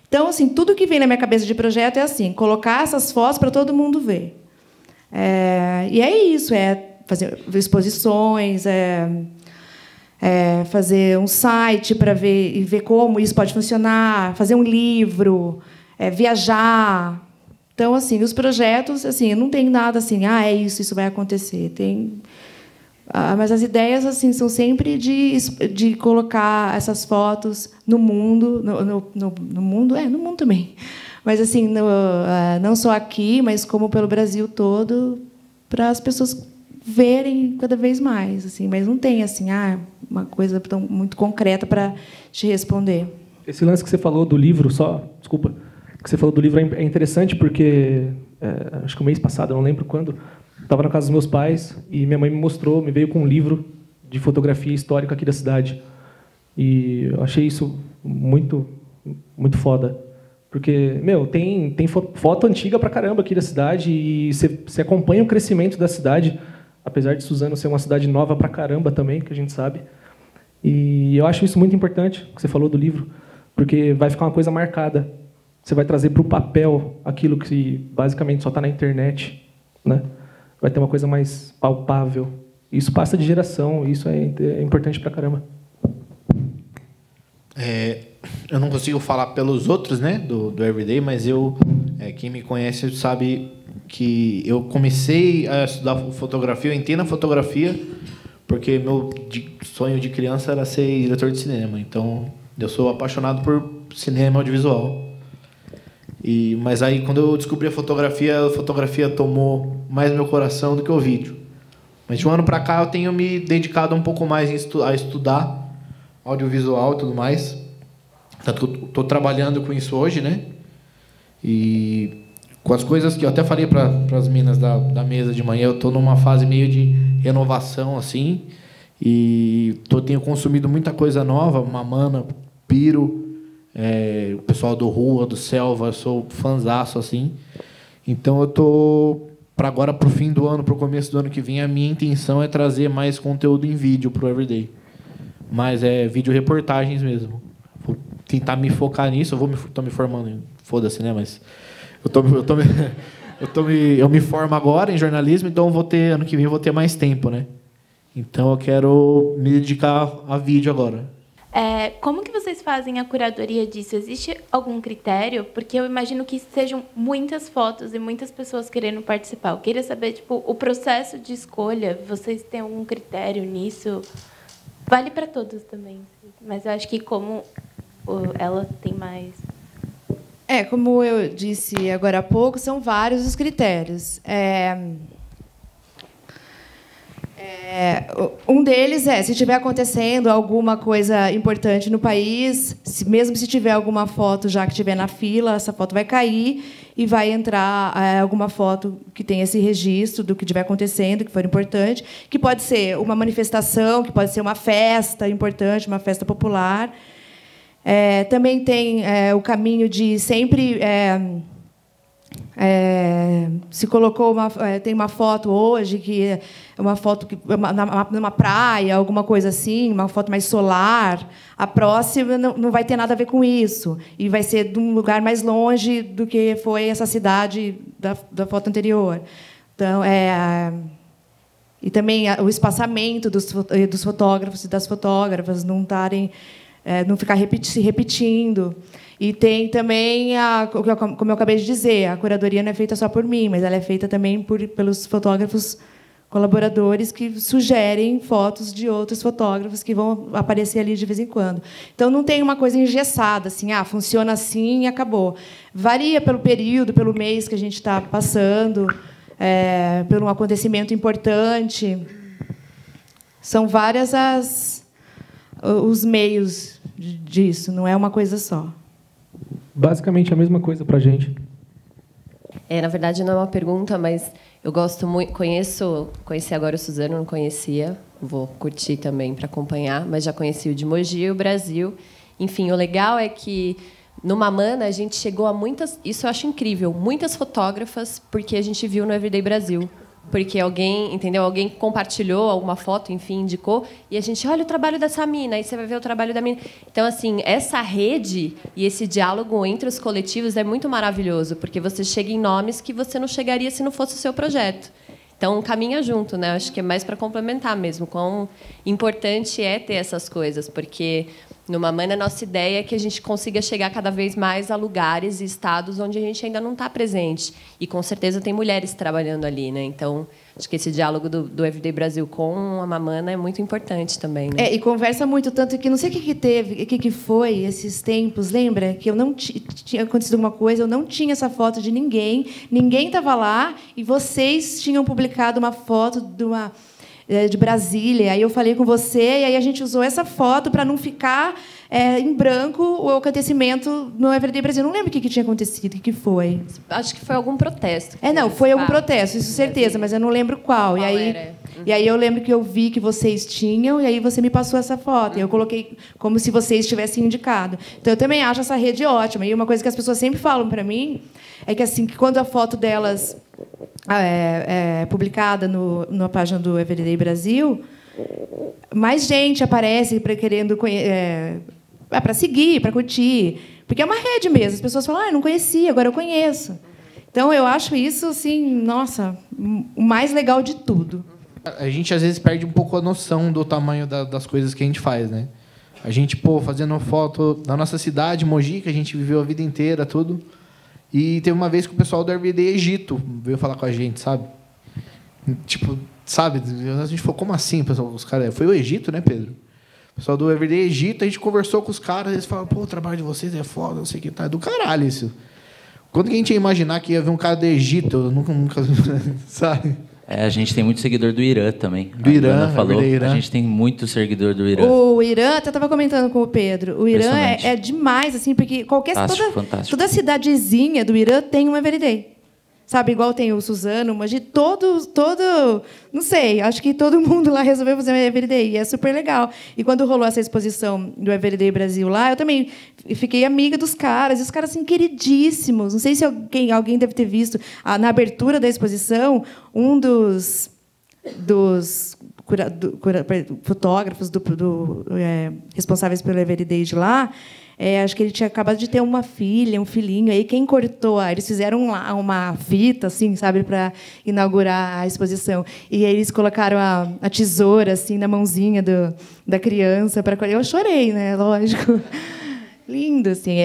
Então, assim, tudo que vem na minha cabeça de projeto é assim, colocar essas fotos para todo mundo ver. E é isso, fazer exposições, fazer um site para ver como isso pode funcionar, fazer um livro, viajar. Então, assim, os projetos, assim, não tem nada assim, é isso vai acontecer. Mas as ideias, assim, são sempre de colocar essas fotos no mundo, no mundo também. Mas, assim, não só aqui, mas como pelo Brasil todo, para as pessoas verem cada vez mais, assim. Mas não tem, assim, uma coisa tão muito concreta para te responder. Esse lance que você falou do livro, desculpa, que você falou do livro é interessante porque acho que o mês passado, eu não lembro quando, estava na casa dos meus pais e minha mãe me veio com um livro de fotografia histórica aqui da cidade. E eu achei isso muito, muito foda. Porque, tem foto antiga pra caramba aqui da cidade e você acompanha o crescimento da cidade, apesar de Suzano ser uma cidade nova pra caramba também, que a gente sabe. E eu acho isso muito importante, que você falou do livro, porque vai ficar uma coisa marcada. Você vai trazer para o papel aquilo que basicamente só está na internet, né? Vai ter uma coisa mais palpável. Isso passa de geração, isso é importante pra caramba. Eu não consigo falar pelos outros, né, do Everyday, mas quem me conhece sabe que eu comecei a estudar fotografia, eu entrei na fotografia porque meu sonho de criança era ser diretor de cinema. Então, eu sou apaixonado por cinema audiovisual. Mas aí, quando eu descobri a fotografia tomou mais meu coração do que o vídeo. Mas de um ano para cá, eu tenho me dedicado um pouco mais a estudar audiovisual e tudo mais. Estou trabalhando com isso hoje, né? E com as coisas que eu até falei para as meninas da mesa de manhã, eu estou numa fase meio de renovação, assim. E tenho consumido muita coisa nova, Mamana, Piro... o pessoal do Rua, do Selva, eu sou fãzaço, assim. Então, eu tô para agora, para o fim do ano, para o começo do ano que vem, a minha intenção é trazer mais conteúdo em vídeo para o Everyday. Mas vídeo reportagens mesmo. Vou tentar me focar nisso. Tô me formando, foda-se, né? Mas eu me formo agora em jornalismo, então ano que vem eu vou ter mais tempo, né? Então, eu quero me dedicar a vídeo agora. Como que vocês fazem a curadoria disso? Existe algum critério? Porque eu imagino que sejam muitas fotos e muitas pessoas querendo participar. Eu queria saber, o processo de escolha, vocês têm algum critério nisso? Vale para todos também, mas eu acho que como ela tem mais... Como eu disse agora há pouco, são vários os critérios. Um deles se estiver acontecendo alguma coisa importante no país, mesmo se tiver alguma foto já que estiver na fila, essa foto vai cair e vai entrar alguma foto que tenha esse registro do que estiver acontecendo, que for importante, que pode ser uma manifestação, que pode ser uma festa importante, uma festa popular. Também tem o caminho de sempre... se colocou tem uma foto hoje que é uma foto numa praia, alguma coisa assim, uma foto mais solar. A próxima não vai ter nada a ver com isso e vai ser de um lugar mais longe do que foi essa cidade da foto anterior. Então, e também o espaçamento dos fotógrafos e das fotógrafas não ficar se repetindo. E tem também, como eu acabei de dizer, a curadoria não é feita só por mim, mas ela é feita também pelos fotógrafos colaboradores que sugerem fotos de outros fotógrafos que vão aparecer ali de vez em quando. Então, não tem uma coisa engessada, assim, funciona assim e acabou. Varia pelo período, pelo mês que a gente está passando, por um acontecimento importante. São vários os meios disso, não é uma coisa só. Basicamente a mesma coisa para a gente. Na verdade, não é uma pergunta, mas eu gosto muito. Conheci agora o Suzano, não conhecia. Vou curtir também para acompanhar, mas já conheci o de Mogi e o Brasil. Enfim, o legal é que no Mamana a gente chegou a muitas. Isso eu acho incrível, muitas fotógrafas, porque a gente viu no Everyday Brasil. Porque alguém compartilhou alguma foto, enfim, indicou, e a gente, olha o trabalho dessa mina, aí você vai ver o trabalho da mina. Então, assim, essa rede e esse diálogo entre os coletivos é muito maravilhoso, porque você chega em nomes que você não chegaria se não fosse o seu projeto. Então, caminha junto, né? Acho que é mais para complementar mesmo. Quão importante é ter essas coisas, porque no Mamãe, a nossa ideia é que a gente consiga chegar cada vez mais a lugares e estados onde a gente ainda não está presente. E, com certeza, tem mulheres trabalhando ali, né? Então, acho que esse diálogo do Everyday Brasil com a Mamana é muito importante também, né? E conversa muito, tanto que não sei o que teve, o que foi esses tempos, lembra? Que eu não tinha acontecido alguma coisa, eu não tinha essa foto de ninguém estava lá, e vocês tinham publicado uma foto de Brasília. Aí eu falei com você, e aí a gente usou essa foto para não ficar em branco o acontecimento no Everyday Brasil. Não lembro o que tinha acontecido, o que foi. Acho que foi algum protesto. Não, foi algum protesto, isso certeza, mas eu não lembro qual. Qual e aí, era? E aí eu lembro que eu vi que vocês tinham, e aí você me passou essa foto. E eu coloquei como se vocês tivessem indicado. Então, eu também acho essa rede ótima. E uma coisa que as pessoas sempre falam para mim é que, assim, que quando a foto delas é publicada na página do Everyday Brasil, mais gente aparece querendo para seguir, para curtir. Porque é uma rede mesmo. As pessoas falam, eu não conhecia, agora eu conheço. Então, eu acho isso, assim, nossa, o mais legal de tudo. A gente, às vezes, perde um pouco a noção do tamanho das coisas que a gente faz, né? A gente, fazendo foto da nossa cidade, Mogi, que a gente viveu a vida inteira, tudo. E teve uma vez que o pessoal do Everyday Egito veio falar com a gente, sabe? Tipo, sabe? A gente falou, como assim, pessoal? Os caras... Foi o Egito, né, Pedro? O pessoal do Everyday Egito, a gente conversou com os caras, eles falaram, o trabalho de vocês é foda, não sei o que, tá. É do caralho isso. Quando que a gente ia imaginar que ia ver um cara do Egito? Eu nunca sabe? A gente tem muito seguidor do Irã também. Do Irã, falou. Irã. A gente tem muito seguidor do Irã. O Irã, até estava comentando com o Pedro, o Irã é demais, assim, porque toda cidadezinha do Irã tem um Everyday. Sabe, igual tem o Suzano, mas de todo, não sei, acho que todo mundo lá resolveu fazer um Everyday, e é super legal. E quando rolou essa exposição do Everyday Brasil lá, eu também fiquei amiga dos caras, e os caras, assim, queridíssimos. Não sei se alguém deve ter visto, na abertura da exposição, um dos fotógrafos responsáveis pelo Everyday de lá, acho que ele tinha acabado de ter uma filha, um filhinho. Aí quem cortou? Eles fizeram uma fita, assim, sabe, para inaugurar a exposição. E aí eles colocaram a tesoura assim na mãozinha da criança para colher. Eu chorei, né? Lógico. Lindo, assim.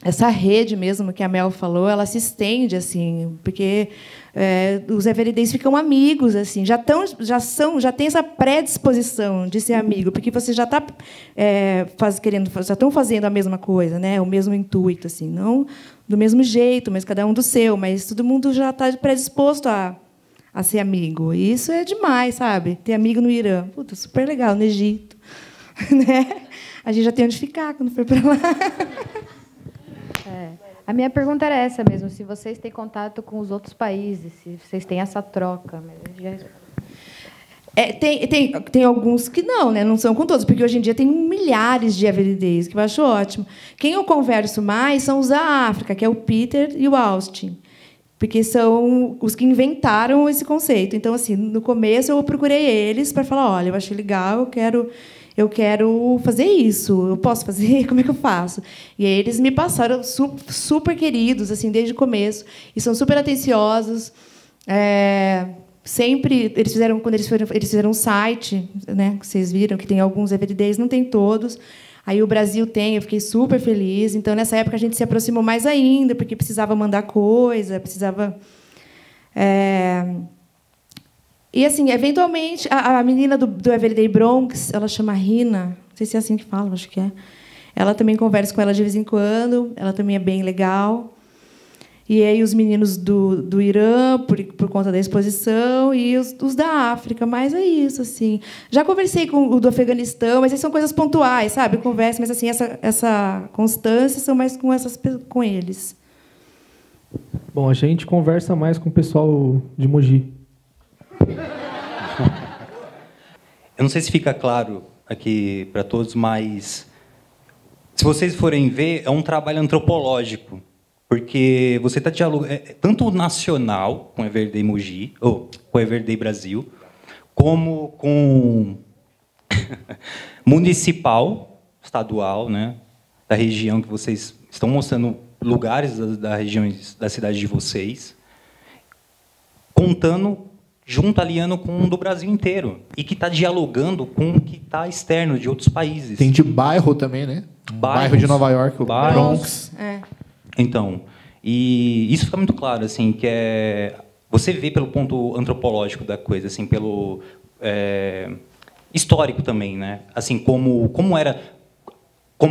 Essa rede mesmo que a Mel falou, ela se estende, assim, porque os Everydays ficam amigos, assim, já tem essa predisposição de ser amigo, porque você já está já estão fazendo a mesma coisa, né, o mesmo intuito, assim, não do mesmo jeito, mas cada um do seu, mas todo mundo já está predisposto a ser amigo. E isso é demais, sabe? Ter amigo no Irã, puta, super legal, no Egito, né? A gente já tem onde ficar quando for para lá. A minha pergunta era essa mesmo, se vocês têm contato com os outros países, se vocês têm essa troca. Mas tem alguns que não, né? Não são com todos, porque hoje em dia tem milhares de Everydays, que eu acho ótimo. Quem eu converso mais são os da África, que é o Peter e o Austin, porque são os que inventaram esse conceito. Então, assim, no começo eu procurei eles para falar, olha, eu achei legal, eu quero fazer isso. Eu posso fazer? Como é que eu faço? E aí eles me passaram super queridos, assim, desde o começo, e são super atenciosos. Sempre quando eles fizeram um site, né, que vocês viram que tem alguns Everydays, não tem todos. Aí o Brasil tem, eu fiquei super feliz. Então, nessa época a gente se aproximou mais ainda, porque precisava mandar coisa, precisava E, assim, eventualmente, a menina do Everyday Bronx, ela chama Rina, não sei se é assim que fala, acho que é. Ela também conversa com ela de vez em quando, ela também é bem legal. E aí os meninos do Irã, por conta da exposição, e os da África, mas é isso, assim. Já conversei com o do Afeganistão, mas são coisas pontuais, sabe? Conversa, mas assim, essa constância são mais com eles. Bom, a gente conversa mais com o pessoal de Mogi. Eu não sei se fica claro aqui para todos, mas se vocês forem ver, é um trabalho antropológico, porque você está dialogando tanto nacional com o Everyday Mogi, ou com o Everyday Brasil, como com municipal, estadual, né, da região que vocês estão mostrando lugares da região da cidade de vocês, contando, aliando com um do Brasil inteiro. E que está dialogando com o que está externo, de outros países. Tem de bairro também, né? Bairro de Nova York, o Bronx. Então, e isso fica muito claro, assim, que você vê pelo ponto antropológico da coisa, assim, pelo histórico também, né? Assim, como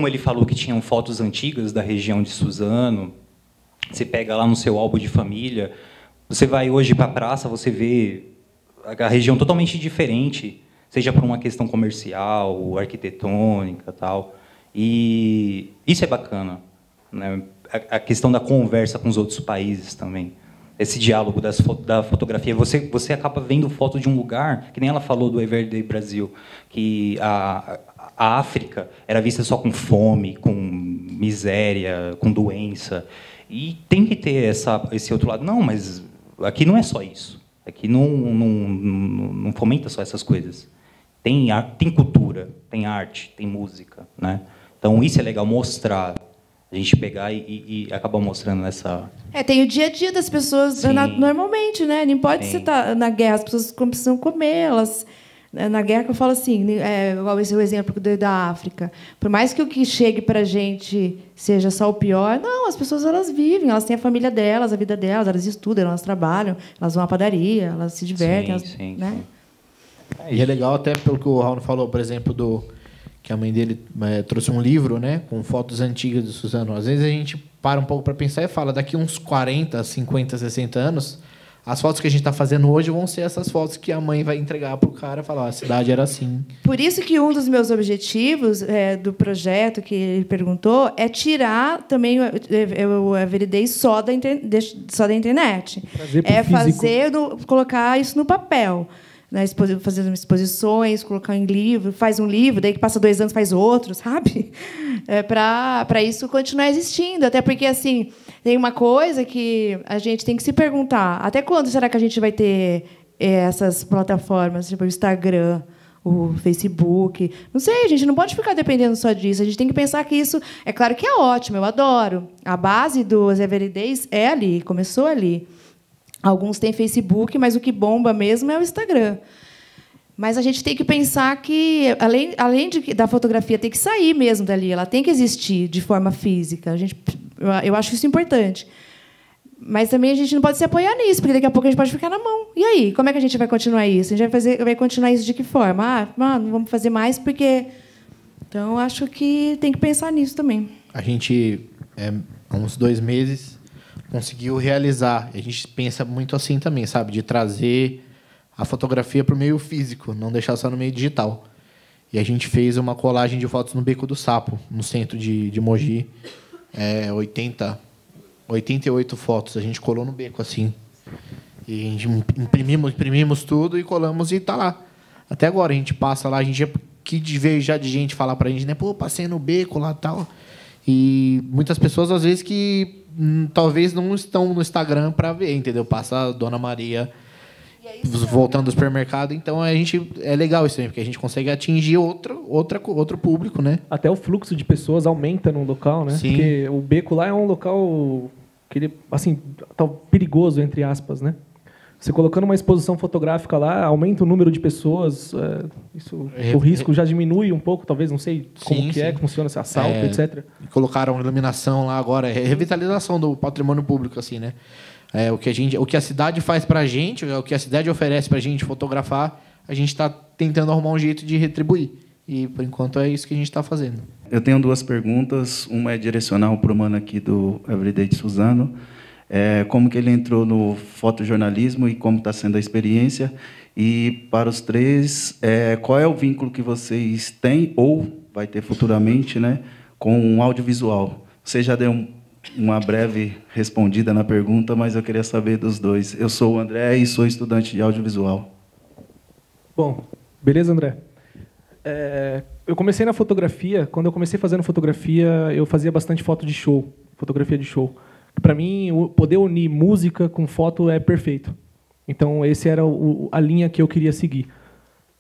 ele falou que tinham fotos antigas da região de Suzano, você pega lá no seu álbum de família, você vai hoje para a praça, você vê a região totalmente diferente, seja por uma questão comercial, arquitetônica, tal. E isso é bacana, né? A questão da conversa com os outros países também. Esse diálogo da fotografia. Você acaba vendo foto de um lugar, que nem ela falou do Everyday Brasil, que a África era vista só com fome, com miséria, com doença. E tem que ter esse outro lado. Não, mas aqui não é só isso. Aqui não fomenta só essas coisas. Tem cultura, tem arte, tem música, né? Então, isso é legal mostrar. A gente pegar e acabar mostrando essa... Tem o dia a dia das pessoas normalmente, né? Não pode você estar na guerra, as pessoas precisam comer, na guerra, que eu falo assim, igual esse é o exemplo da África. Por mais que o que chegue para a gente seja só o pior, não, as pessoas elas vivem, elas têm a família delas, a vida delas, elas estudam, elas trabalham, elas vão à padaria, elas se divertem. Né? E é legal até pelo que o Raul falou, por exemplo, que a mãe dele trouxe um livro, né, com fotos antigas de Suzano. Às vezes a gente para um pouco para pensar e fala, daqui uns 40, 50, 60 anos, as fotos que a gente está fazendo hoje vão ser essas fotos que a mãe vai entregar para o cara e falar, a cidade era assim. Por isso que um dos meus objetivos do projeto que ele perguntou é tirar também o Everyday só da internet. Colocar isso no papel. Né, fazer exposições, colocar em livro, faz um livro, daí que passa 2 anos faz outro, sabe? Para isso continuar existindo. Até porque assim, tem uma coisa que a gente tem que se perguntar, até quando será que a gente vai ter essas plataformas, tipo o Instagram, o Facebook? Não sei, a gente não pode ficar dependendo só disso. A gente tem que pensar que isso, é claro que é ótimo, eu adoro. A base dos Everydays é ali, começou ali. Alguns têm Facebook, mas o que bomba mesmo é o Instagram. Mas a gente tem que pensar que, além da fotografia ter que sair mesmo dali, ela tem que existir de forma física. Eu acho isso importante. Mas também a gente não pode se apoiar nisso, porque daqui a pouco a gente pode ficar na mão. E aí, como é que a gente vai continuar isso? A gente vai continuar isso de que forma? Não vamos fazer mais porque... Então, eu acho que tem que pensar nisso também. A gente, há uns 2 meses... conseguiu realizar. A gente pensa muito assim também, sabe? De trazer a fotografia para o meio físico, não deixar só no meio digital. E a gente fez uma colagem de fotos no Beco do Sapo, no centro de Mogi. 88 fotos. A gente colou no beco, assim. E a gente imprimimos tudo e colamos e está lá. Até agora, a gente passa lá, a gente veio já de gente falar para a gente, né? Pô, passei no beco lá e tal. E muitas pessoas, às vezes, que talvez não estão no Instagram para ver, entendeu? Passa a Dona Maria voltando do supermercado. Então, é legal isso aí, porque a gente consegue atingir outro público, né? Até o fluxo de pessoas aumenta num local, né? Sim. Porque o beco lá é um local que ele, assim, tá perigoso, entre aspas, né? Você colocando uma exposição fotográfica lá, aumenta o número de pessoas, o risco já diminui um pouco, talvez, não sei como que funciona esse assalto, etc. Colocaram iluminação lá agora, revitalização do patrimônio público, assim, né? O que a cidade faz para a gente, o que a cidade oferece para a gente fotografar, a gente está tentando arrumar um jeito de retribuir. E, por enquanto, é isso que a gente está fazendo. Eu tenho 2 perguntas. Uma é direcional para o mano aqui do Everyday de Suzano. Como que ele entrou no fotojornalismo e como está sendo a experiência. E, para os 3, qual é o vínculo que vocês têm, ou vai ter futuramente, né, com o audiovisual? Você já deu uma breve respondida na pergunta, mas eu queria saber dos 2. Eu sou o André e sou estudante de audiovisual. Bom, beleza, André? Eu comecei na fotografia. Quando eu comecei fazendo fotografia, eu fazia bastante fotografia de show. Para mim, poder unir música com foto é perfeito. Então, esse era a linha que eu queria seguir.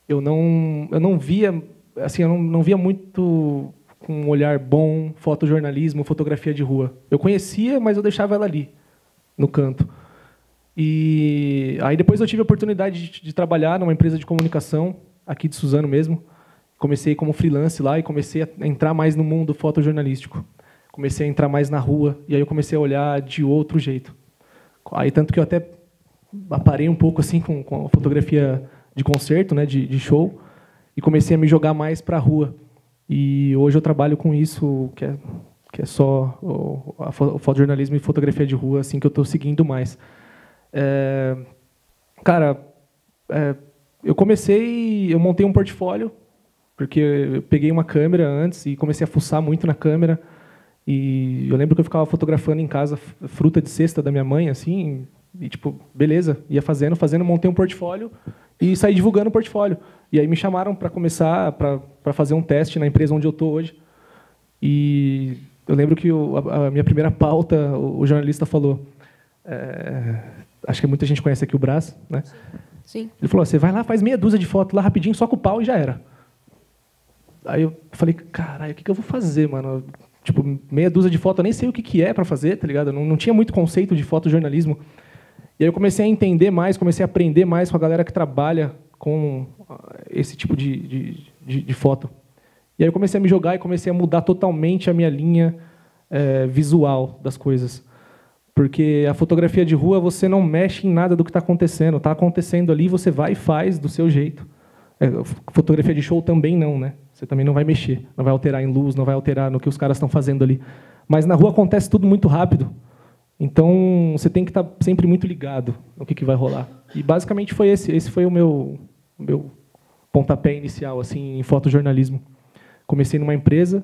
Eu não via, assim, eu não via muito com um olhar bom fotojornalismo, fotografia de rua. Eu conhecia, mas eu deixava ela ali, no canto. E aí depois eu tive a oportunidade de trabalhar numa empresa de comunicação, aqui de Suzano mesmo. Comecei como freelance lá e comecei a entrar mais no mundo fotojornalístico. Comecei a entrar mais na rua, e aí eu comecei a olhar de outro jeito. Aí tanto que eu até aparei um pouco assim com a fotografia de concerto, né, de show, e comecei a me jogar mais para a rua. E hoje eu trabalho com isso, que é só o fotojornalismo e fotografia de rua, assim, que eu estou seguindo mais. Eu montei um portfólio, porque eu peguei uma câmera antes e comecei a fuçar muito na câmera. E eu lembro que eu ficava fotografando em casa fruta de cesta da minha mãe, assim, e tipo, beleza, ia fazendo, montei um portfólio e saí divulgando o portfólio. E aí me chamaram para começar, para fazer um teste na empresa onde eu estou hoje. E eu lembro que a minha primeira pauta, o jornalista falou, acho que muita gente conhece aqui o Brás, né? Sim. Ele falou, você vai lá, faz meia dúzia de fotos lá rapidinho, só com o pau e já era. Aí eu falei, caralho, o que eu vou fazer, mano? Tipo, meia dúzia de fotos, eu nem sei o que é para fazer, tá ligado? Eu não tinha muito conceito de fotojornalismo. E aí eu comecei a entender mais, comecei a aprender mais com a galera que trabalha com esse tipo de foto. E aí eu comecei a me jogar e comecei a mudar totalmente a minha linha visual das coisas. Porque a fotografia de rua, você não mexe em nada do que está acontecendo. Está acontecendo ali, você vai e faz do seu jeito. Fotografia de show também não, né? Você também não vai mexer, não vai alterar em luz, não vai alterar no que os caras estão fazendo ali. Mas na rua acontece tudo muito rápido. Então, você tem que estar sempre muito ligado no que vai rolar. E, basicamente, foi esse foi o meu pontapé inicial assim, em fotojornalismo. Comecei numa empresa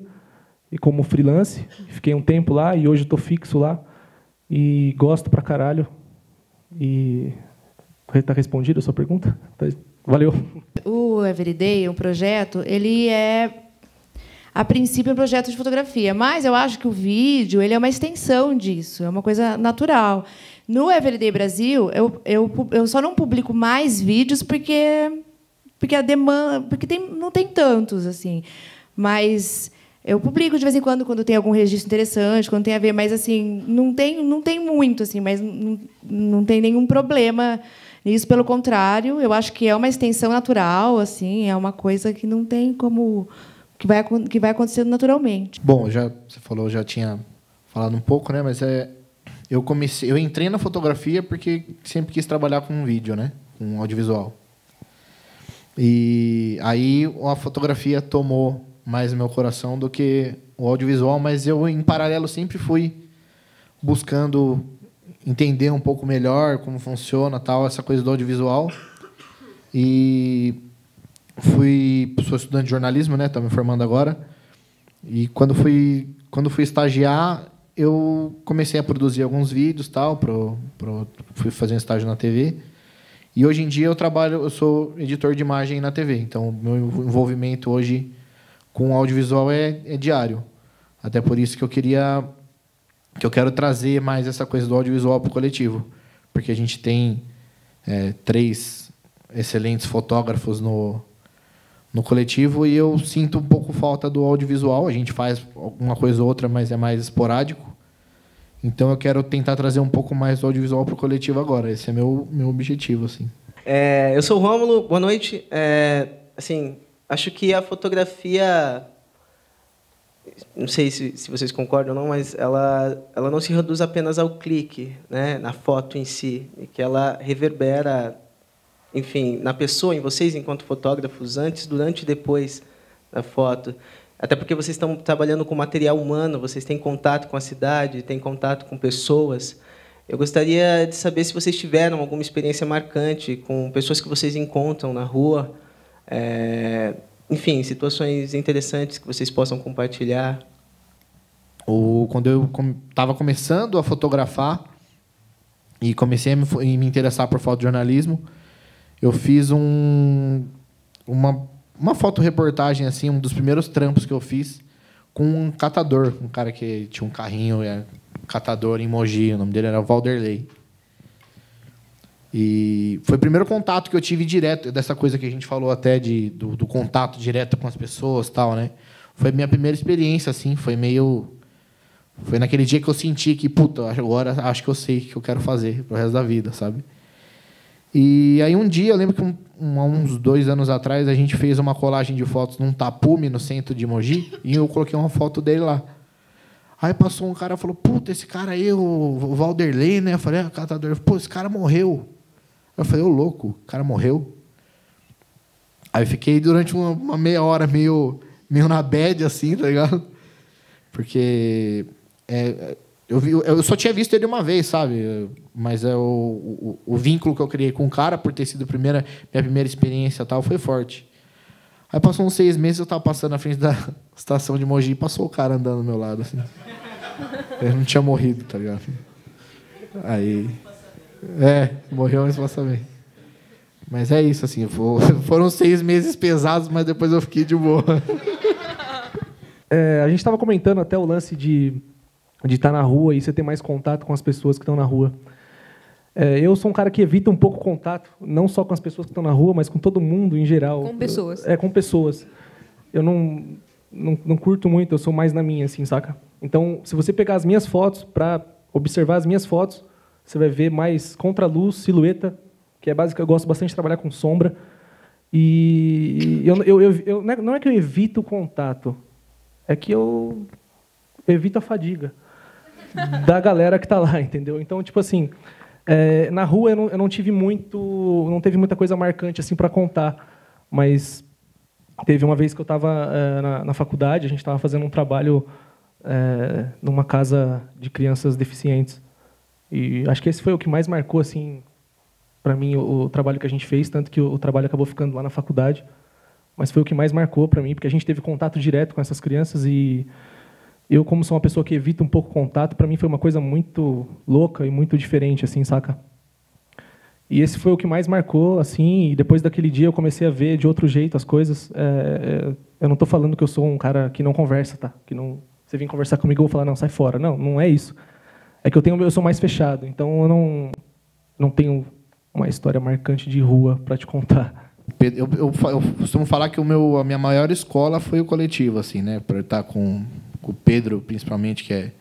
e como freelance, fiquei um tempo lá e hoje estou fixo lá. E gosto pra caralho. E está respondida a sua pergunta? Valeu. O Everyday, um projeto, ele a princípio, um projeto de fotografia, mas eu acho que o vídeo ele é uma extensão disso, é uma coisa natural. No Everyday Brasil, eu só não publico mais vídeos porque a demanda, não tem tantos assim, mas eu publico de vez em quando tem algum registro interessante, quando tem a ver, mas assim não tem muito assim, mas não tem nenhum problema. Isso, pelo contrário, eu acho que é uma extensão natural, assim, é uma coisa que não tem como que vai acontecendo naturalmente. Bom, você falou, já tinha falado um pouco, né? Mas eu entrei na fotografia porque sempre quis trabalhar com vídeo, né? Com audiovisual. E aí a fotografia tomou mais o meu coração do que o audiovisual, mas eu em paralelo sempre fui buscando entender um pouco melhor como funciona tal essa coisa do audiovisual. E sou estudante de jornalismo, né? Estou me formando agora. E quando fui estagiar, eu comecei a produzir alguns vídeos tal, fui fazer um estágio na TV. E hoje em dia eu sou editor de imagem na TV. Então, meu envolvimento hoje com o audiovisual é diário. Até por isso que eu quero trazer mais essa coisa do audiovisual para o coletivo, porque a gente tem 3 excelentes fotógrafos no coletivo e eu sinto um pouco falta do audiovisual. A gente faz alguma coisa ou outra, mas é mais esporádico. Então eu quero tentar trazer um pouco mais do audiovisual para o coletivo agora. Esse é meu objetivo, assim. Eu sou o Rômulo. Boa noite. Assim, acho que a fotografia, não sei se vocês concordam ou não, mas ela não se reduz apenas ao clique, né, na foto em si, e que ela reverbera, enfim, na pessoa, em vocês enquanto fotógrafos, antes, durante e depois da foto. Até porque vocês estão trabalhando com material humano, vocês têm contato com a cidade, têm contato com pessoas. Eu gostaria de saber se vocês tiveram alguma experiência marcante com pessoas que vocês encontram na rua, enfim, situações interessantes que vocês possam compartilhar. Quando eu estava começando a fotografar e comecei a me interessar por fotojornalismo, eu fiz uma fotoreportagem, assim, um dos primeiros trampos que eu fiz com um catador, um cara que tinha um carrinho, catador em Mogi, o nome dele era Valderlei. E foi o primeiro contato que eu tive direto, dessa coisa que a gente falou até do contato direto com as pessoas, tal, né? Foi a minha primeira experiência, assim, foi meio Foi naquele dia que eu senti que, puta, agora acho que eu sei o que eu quero fazer pro resto da vida, sabe? E aí um dia, eu lembro que há uns 2 anos atrás, a gente fez uma colagem de fotos num tapume no centro de Mogi, e eu coloquei uma foto dele lá. Aí passou um cara e falou, puta, esse cara aí, o Valderlei, né? Eu falei, catador, pô, esse cara morreu. Eu falei, ô louco, o cara morreu? Aí eu fiquei durante uma meia hora meio na bad, assim, tá ligado? Porque eu só tinha visto ele uma vez, sabe? Mas o vínculo que eu criei com o cara, por ter sido minha primeira experiência e tal, foi forte. Aí passou uns 6 meses, eu estava passando na frente da estação de Mogi e passou o cara andando do meu lado, assim. Ele não tinha morrido, tá ligado? Aí... morreu, mas passa bem. Mas é isso, assim. Foram 6 meses pesados, mas depois eu fiquei de boa. A gente estava comentando até o lance de estar na rua e você ter mais contato com as pessoas que estão na rua. Eu sou um cara que evita um pouco o contato, não só com as pessoas que estão na rua, mas com todo mundo em geral. Com pessoas. Com pessoas. Eu não curto muito, eu sou mais na minha, assim, saca? Então, se você pegar as minhas fotos, para observar as minhas fotos, você vai ver mais contraluz, silhueta, que é básico, eu gosto bastante de trabalhar com sombra. E não é que eu evito o contato, é que eu evito a fadiga da galera que está lá, entendeu? Então, tipo assim, na rua eu não teve muita coisa marcante assim para contar, mas teve uma vez que eu estava na faculdade, a gente estava fazendo um trabalho numa casa de crianças deficientes. E acho que esse foi o que mais marcou assim para mim o trabalho que a gente fez, tanto que o trabalho acabou ficando lá na faculdade, mas foi o que mais marcou para mim, porque a gente teve contato direto com essas crianças e eu, como sou uma pessoa que evita um pouco o contato, para mim foi uma coisa muito louca e muito diferente, assim, saca? E esse foi o que mais marcou, assim, e depois daquele dia eu comecei a ver de outro jeito as coisas. Eu não estou falando que eu sou um cara que não conversa, tá? Que não, você vem conversar comigo, eu vou falar, não, sai fora. Não, não é isso. É que eu sou mais fechado, então eu não tenho uma história marcante de rua para te contar. Eu costumo falar que a minha maior escola foi o coletivo, assim, né? Para estar com o Pedro, principalmente, que é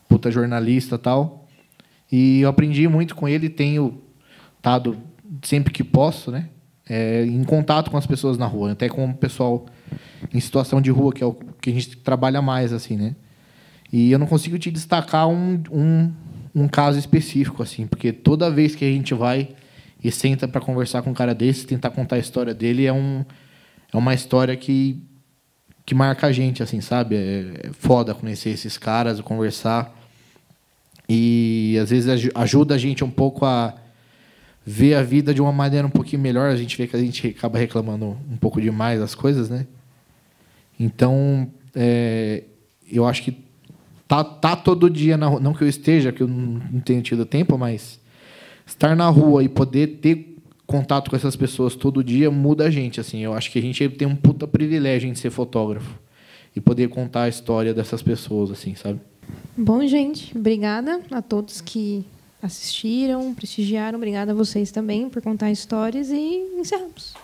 puta jornalista e tal. E eu aprendi muito com ele, tenho estado sempre que posso, né? Em contato com as pessoas na rua, até com o pessoal em situação de rua, que é o que a gente trabalha mais, assim, né? E eu não consigo te destacar um caso específico, assim, porque toda vez que a gente vai e senta para conversar com um cara desse, tentar contar a história dele, é uma história que marca a gente, assim, sabe? É foda conhecer esses caras, conversar. E, às vezes, ajuda a gente um pouco a ver a vida de uma maneira um pouquinho melhor. A gente vê que a gente acaba reclamando um pouco demais das coisas, né? Então, eu acho que tá todo dia na rua. Não que eu esteja, que eu não tenho tido tempo, mas estar na rua e poder ter contato com essas pessoas todo dia muda a gente, assim. Eu acho que a gente tem um puta privilégio em ser fotógrafo e poder contar a história dessas pessoas, assim, sabe? Bom, gente, obrigada a todos que assistiram, prestigiaram. Obrigada a vocês também por contar histórias e encerramos.